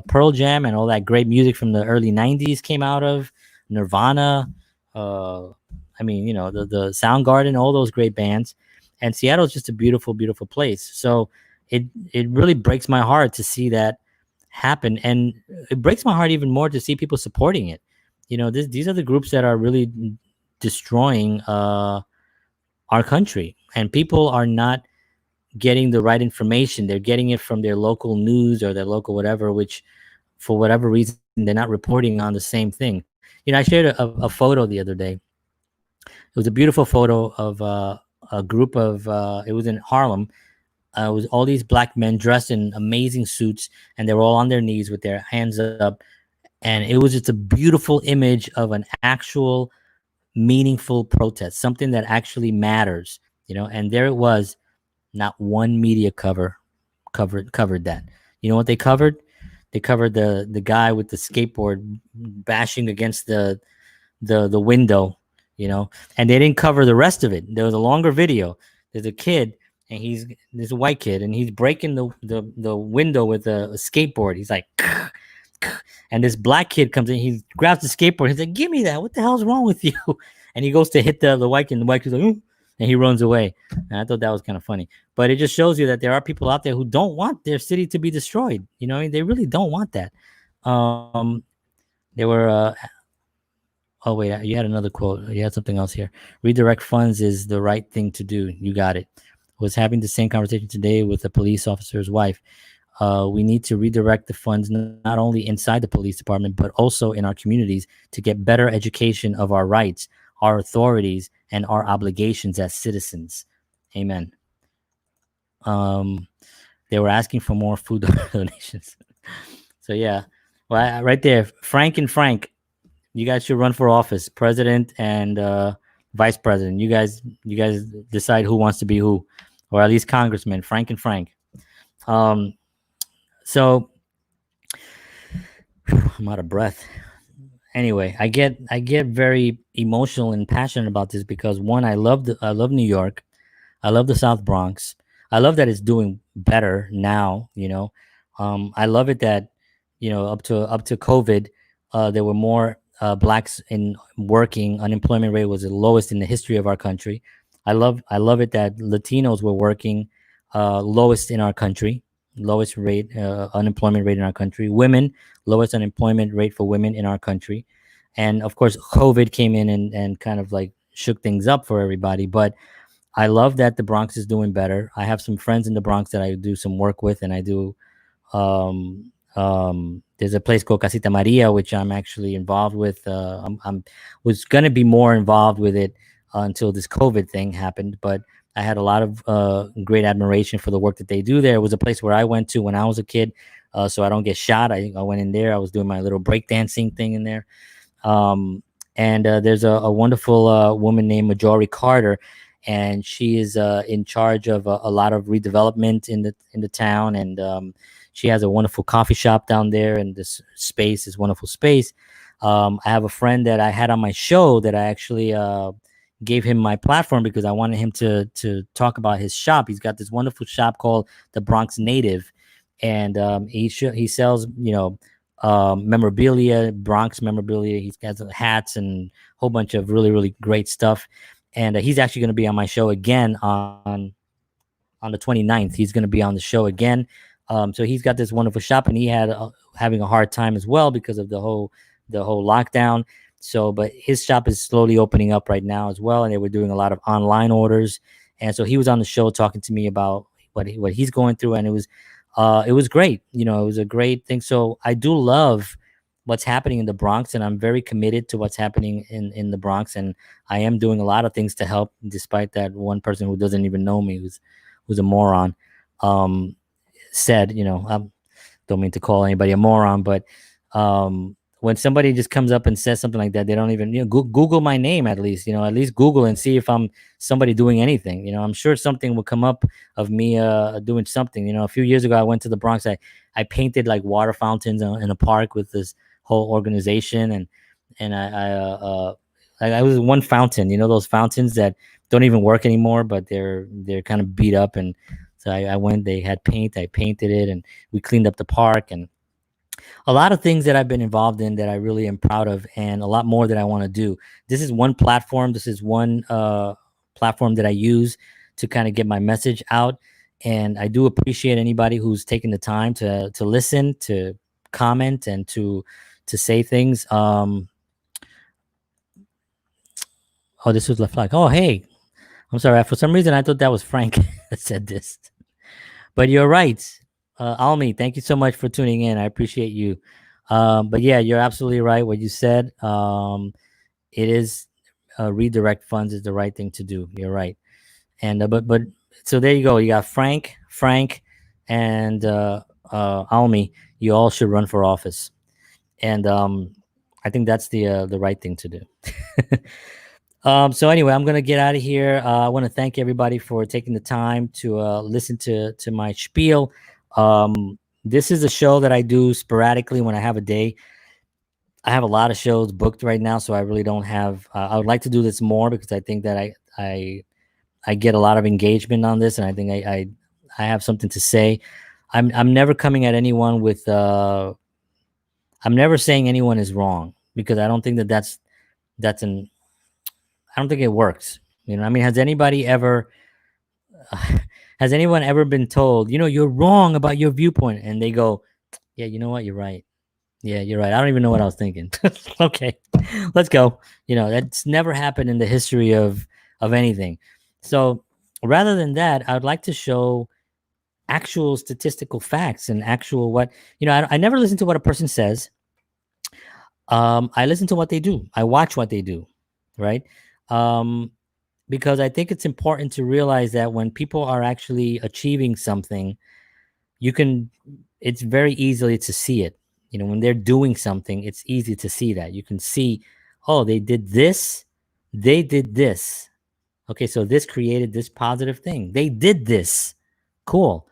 Pearl Jam and all that great music from the early '90s came out of. Nirvana. Uh, I mean, the Soundgarden, all those great bands. And Seattle is just a beautiful, beautiful place. So it really breaks my heart to see that happen, and it breaks my heart even more to see people supporting it. These are the groups that are really destroying our country, and people are not getting the right information. They're getting it from their local news or their local whatever, which for whatever reason they're not reporting on the same thing. I shared a photo the other day. It was a beautiful photo of a group of it was in Harlem. It was all these black men dressed in amazing suits, and they were all on their knees with their hands up, and it was just a beautiful image of an actual meaningful protest, something that actually matters. And there it was. Not one media covered that. You know what they covered? They covered the guy with the skateboard bashing against the window, and they didn't cover the rest of it. There was a longer video. There's a kid, and there's a white kid, and he's breaking the window with a skateboard. He's like, and this black kid comes in. He grabs the skateboard. He's like, "Give me that! What the hell's wrong with you?" And he goes to hit the white kid, and the white kid's like, "Mm," and he runs away. And I thought that was kind of funny. But it just shows you that there are people out there who don't want their city to be destroyed. They really don't want that. Um, they were. Oh wait, you had another quote. You had something else here. Redirect funds is the right thing to do. You got it. Was having the same conversation today with a police officer's wife. We need to redirect the funds not only inside the police department, but also in our communities to get better education of our rights, our authorities, and our obligations as citizens. Amen. They were asking for more food donations. So yeah, well, right there, Frank and Frank, you guys should run for office, president and vice president. You guys decide who wants to be who, or at least congressman, Frank and Frank. So I'm out of breath. Anyway, I get very emotional and passionate about this because one, I love New York. I love the South Bronx. I love that it's doing better now. I love it that up to COVID, there were more blacks in working. Unemployment rate was the lowest in the history of our country. I love it that Latinos were working, lowest in our country, lowest rate unemployment rate in our country. Women, lowest unemployment rate for women in our country, and of course, COVID came in and kind of like shook things up for everybody. But I love that the Bronx is doing better. I have some friends in the Bronx that I do some work with, and I do. There's a place called Casita Maria, which I'm actually involved with. I'm was gonna be more involved with it until this COVID thing happened, but I had a lot of great admiration for the work that they do there. It was a place where I went to when I was a kid, so I don't get shot. I went in there. I was doing my little breakdancing thing in there. Um, and there's a wonderful woman named Majori Carter, and she is in charge of a lot of redevelopment in the town, and She has a wonderful coffee shop down there, and this space is wonderful space. I have a friend that I had on my show that I actually gave him my platform because I wanted him to talk about his shop. He's got this wonderful shop called the Bronx Native, and he sells memorabilia, Bronx memorabilia. He's got hats and a whole bunch of really really great stuff. And he's actually going to be on my show again on the 29th. He's going to be on the show again. So he's got this wonderful shop, and he had having a hard time as well because of the whole lockdown. So, but his shop is slowly opening up right now as well, and they were doing a lot of online orders. And so he was on the show talking to me about what he's going through, and it was great. It was a great thing. So I do love what's happening in the Bronx, and I'm very committed to what's happening in the Bronx, and I am doing a lot of things to help, despite that one person who doesn't even know me, who's a moron, said, I don't mean to call anybody a moron, but when somebody just comes up and says something like that, they don't even Google my name at least. At least Google and see if I'm somebody doing anything. I'm sure something will come up of me doing something. A few years ago, I went to the Bronx. I painted like water fountains in a park with this whole organization, and I was one fountain. Those fountains that don't even work anymore, but they're kind of beat up. And so I went. They had paint. I painted it, and we cleaned up the park, and a lot of things that I've been involved in that I really am proud of, and a lot more that I want to do. This is one platform. This is one platform that I use to kind of get my message out. And I do appreciate anybody who's taking the time to listen, to comment, and to say things. Oh, this was left flag. Oh, hey, I'm sorry. For some reason, I thought that was Frank that said this. But you're right. Almi, thank you so much for tuning in. I appreciate you. But yeah, you're absolutely right. What you said, it is redirect funds is the right thing to do. You're right. And but so there you go. You got Frank, and Almi. You all should run for office, and I think that's the right thing to do. So anyway, I'm gonna get out of here. I want to thank everybody for taking the time to listen to my spiel. This is a show that I do sporadically when I have a day. I have a lot of shows booked right now, so I really don't have. I would like to do this more because I think that I get a lot of engagement on this, and I think I have something to say. I'm never coming at anyone with. I'm never saying anyone is wrong because I don't think that's an. I don't think it works. I mean, has anyone ever been told, you're wrong about your viewpoint, and they go, yeah, you know what, you're right. Yeah, you're right. I don't even know what I was thinking. Okay, let's go. That's never happened in the history of anything. So rather than that, I would like to show actual statistical facts and actual what, I never listen to what a person says. I listen to what they do. I watch what they do. Right. Because I think it's important to realize that when people are actually achieving something, it's very easily to see it. When they're doing something, it's easy to see that. You can see, oh, they did this. Okay, so this created this positive thing. They did this. Cool.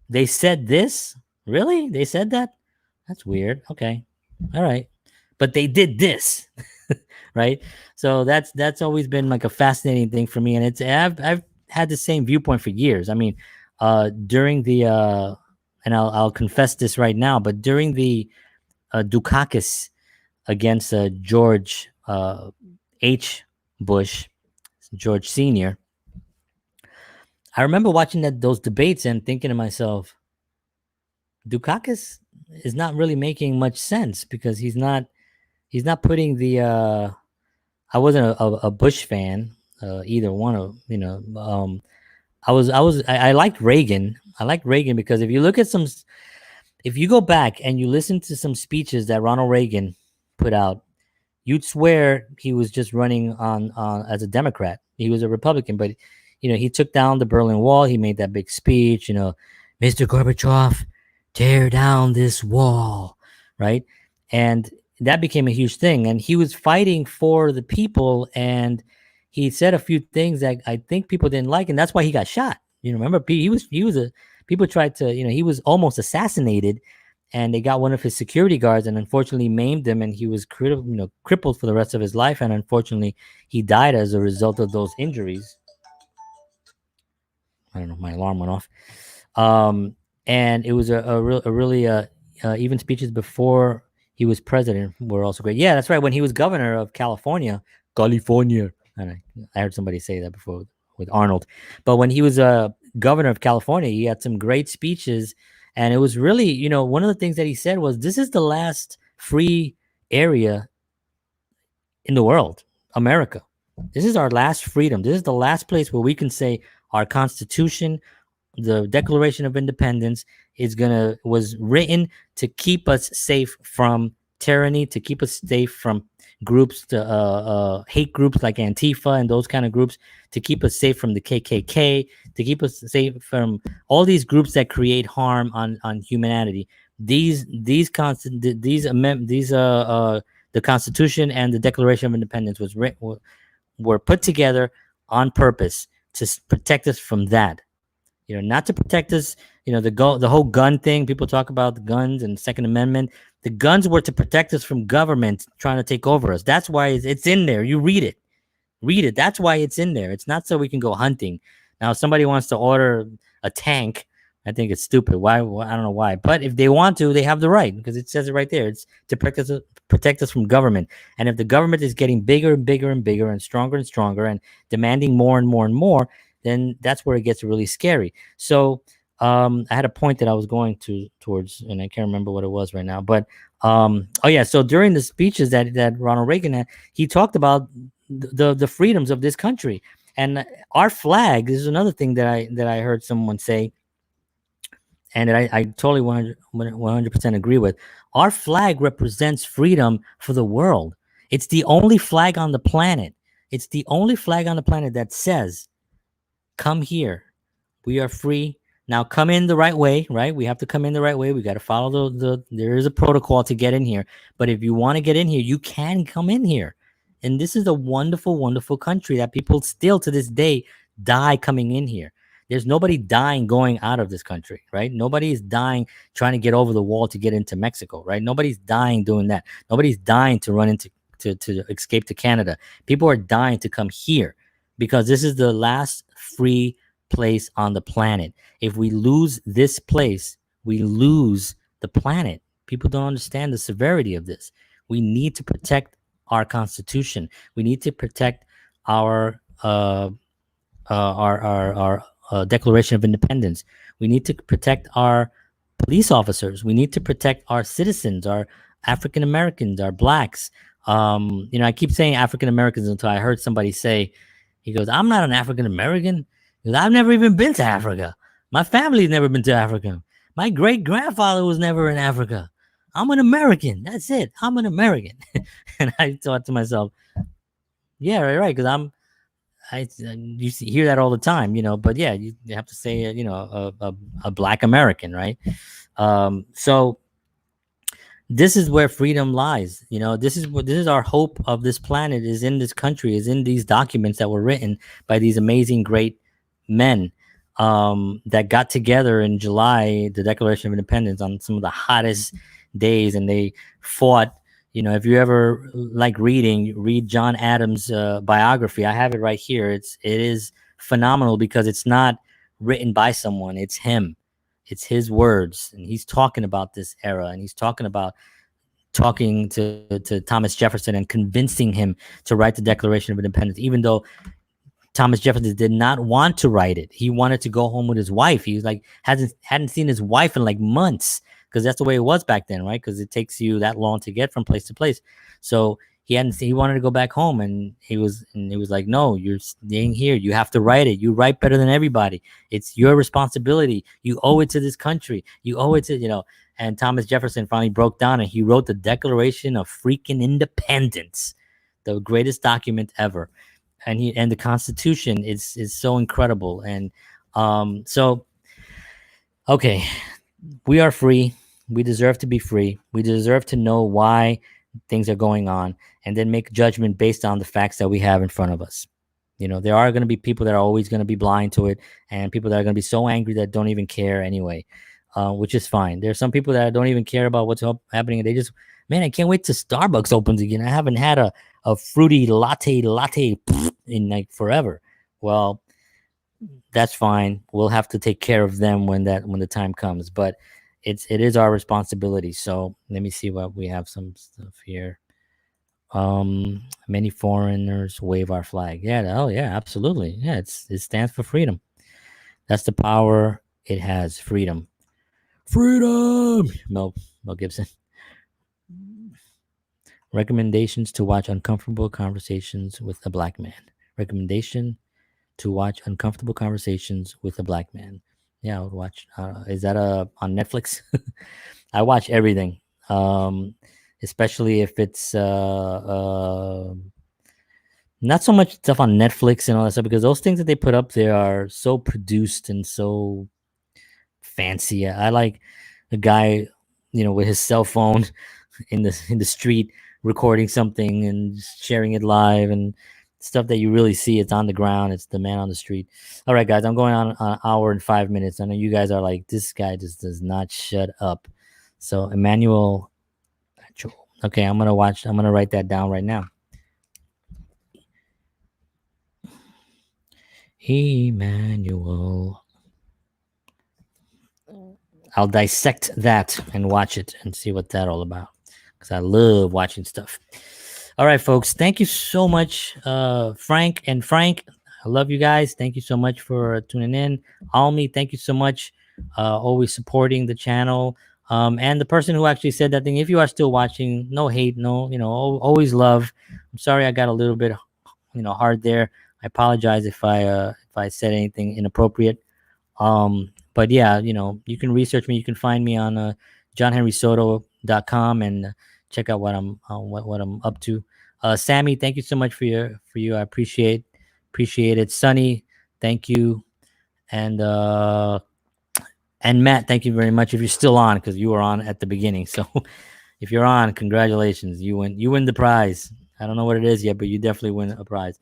They said this. Really? They said that? That's weird. Okay. All right. But they did this. Right? So that's always been like a fascinating thing for me, and I've had the same viewpoint for years. I mean, during the and I'll confess this right now, but during the Dukakis against George H. Bush, George Sr., I remember watching those debates and thinking to myself, Dukakis is not really making much sense because he's not putting the I wasn't a Bush fan, either one of I liked Reagan. I liked Reagan because if you go back and you listen to some speeches that Ronald Reagan put out, you'd swear he was just running on as a Democrat. He was a Republican, but he took down the Berlin Wall. He made that big speech. Mr. Gorbachev, tear down this wall, right? And that became a huge thing, and he was fighting for the people, and he said a few things that I think people didn't like, and that's why he got shot. Remember, he was people tried to, he was almost assassinated, and they got one of his security guards and unfortunately maimed him, and he was crippled for the rest of his life, and unfortunately he died as a result of those injuries. I don't know, my alarm went off. And it was a really even speeches before he was president were also great. Yeah, that's right. When he was governor of California, and I heard somebody say that before with Arnold. But when he was governor of California, he had some great speeches, and it was really, one of the things that he said was, "This is the last free area in the world, America. This is our last freedom. This is the last place where we can say our Constitution, the Declaration of Independence, was written to keep us safe from tyranny, to keep us safe from groups, hate groups like Antifa and those kind of groups, to keep us safe from the KKK, to keep us safe from all these groups that create harm on humanity. The Constitution and the Declaration of Independence were put together on purpose to protect us from that. Not to protect us. The whole gun thing. People talk about the guns and Second Amendment. The guns were to protect us from government trying to take over us. That's why it's in there. You read it. That's why it's in there. It's not so we can go hunting. Now, if somebody wants to order a tank, I think it's stupid. Why? I don't know why. But if they want to, they have the right, because it says it right there. It's to protect us from government. And if the government is getting bigger and bigger and bigger and stronger and demanding more and more and more, then that's where it gets really scary. So I had a point that I was going towards, and I can't remember what it was right now. But so during the speeches that Ronald Reagan had, he talked about the freedoms of this country. And our flag, this is another thing that I heard someone say, and I totally 100% agree with. Our flag represents freedom for the world. It's the only flag on the planet. It's the only flag on the planet that says, "Come here. We are free. Now come in the right way," right? We have to come in the right way. We got to follow there is a protocol to get in here. But if you want to get in here, you can come in here. And this is a wonderful, wonderful country that people still to this day die coming in here. There's nobody dying going out of this country, right? Nobody is dying trying to get over the wall to get into Mexico, right? Nobody's dying doing that. Nobody's dying to run into to escape to Canada. People are dying to come here because this is the last free place on the planet. If we lose this place, we lose the planet. People don't understand the severity of this. We need to protect our Constitution. We need to protect our Declaration of Independence. We need to protect our police officers. We need to protect our citizens, our African Americans, our blacks. I keep saying African Americans until I heard somebody say, he goes, "I'm not an African American because I've never even been to Africa. My family's never been to Africa. My great grandfather was never in Africa. I'm an American. That's it. I'm an American." And I thought to myself, yeah, right, because you hear that all the time, but yeah, you have to say, a black American, right? So this is where freedom lies. This is our hope of this planet, is in this country, is in these documents that were written by these amazing, great men that got together in July, the Declaration of Independence, on some of the hottest days, and they fought. If you ever like read John Adams' biography. I have it right here. It is phenomenal because it's not written by someone. It's him. It's his words, and he's talking about this era, and he's talking to Thomas Jefferson and convincing him to write the Declaration of Independence, even though Thomas Jefferson did not want to write it. He wanted to go home with his wife. He was like, hadn't seen his wife in like months, because that's the way it was back then, right? Because it takes you that long to get from place to place. So he wanted to go back home, and he was like, "No, you're staying here. You have to write it. You write better than everybody. It's your responsibility. You owe it to this country. You owe it to." And Thomas Jefferson finally broke down, and he wrote the Declaration of freaking Independence, the greatest document ever. And the Constitution is so incredible. And so, okay, we are free. We deserve to be free. We deserve to know why things are going on, and then make judgment based on the facts that we have in front of us. There are going to be people that are always going to be blind to it, and people that are going to be so angry that don't even care anyway, which is fine. There's some people that don't even care about what's happening. They just, man, I can't wait till Starbucks opens again. I haven't had a fruity latte in like forever. Well, that's fine. We'll have to take care of them when the time comes. But it is our responsibility. So let me see what we have. Some stuff here. Many foreigners wave our flag. Yeah. Oh yeah, absolutely. Yeah. It stands for freedom. That's the power it has. Freedom. Freedom. Mel Gibson. Recommendations to watch uncomfortable conversations with a black man. Recommendation to watch uncomfortable conversations with a black man. Yeah, I would watch. Is that on Netflix? I watch everything, um, especially if it's not so much stuff on Netflix and all that stuff, because those things that they put up there are so produced and so fancy. I like a guy, with his cell phone in the street recording something and sharing it live, and stuff that you really see. It's on the ground. It's the man on the street. All right, guys, I'm going on an hour and 5 minutes. I know you guys are like, this guy just does not shut up. So Emmanuel, okay, I'm gonna write that down right now. Emmanuel. I'll dissect that and watch it and see what that's all about, because I love watching stuff. All right, folks. Thank you so much, Frank and Frank. I love you guys. Thank you so much for tuning in. Almi, thank you so much. Always supporting the channel. And the person who actually said that thing, if you are still watching, no hate, no, always love. I'm sorry I got a little bit, hard there. I apologize if I said anything inappropriate. But yeah, you can research me. You can find me on johnhenrysoto.com and check out what I'm up to. Sammy, thank you so much for you. I appreciate it. Sunny, thank you. And Matt, thank you very much if you're still on, because you were on at the beginning. So if you're on, congratulations. You win the prize. I don't know what it is yet, but you definitely win a prize.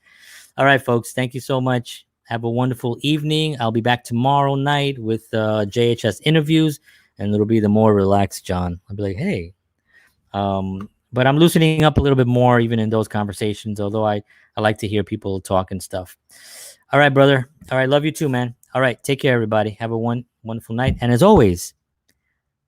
All right, folks. Thank you so much. Have a wonderful evening. I'll be back tomorrow night with JHS interviews, and it'll be the more relaxed John. I'll be like, hey. But I'm loosening up a little bit more even in those conversations, although I like to hear people talk and stuff. All right, brother. All right, love you too, man. All right, take care, everybody. Have a wonderful night. And as always,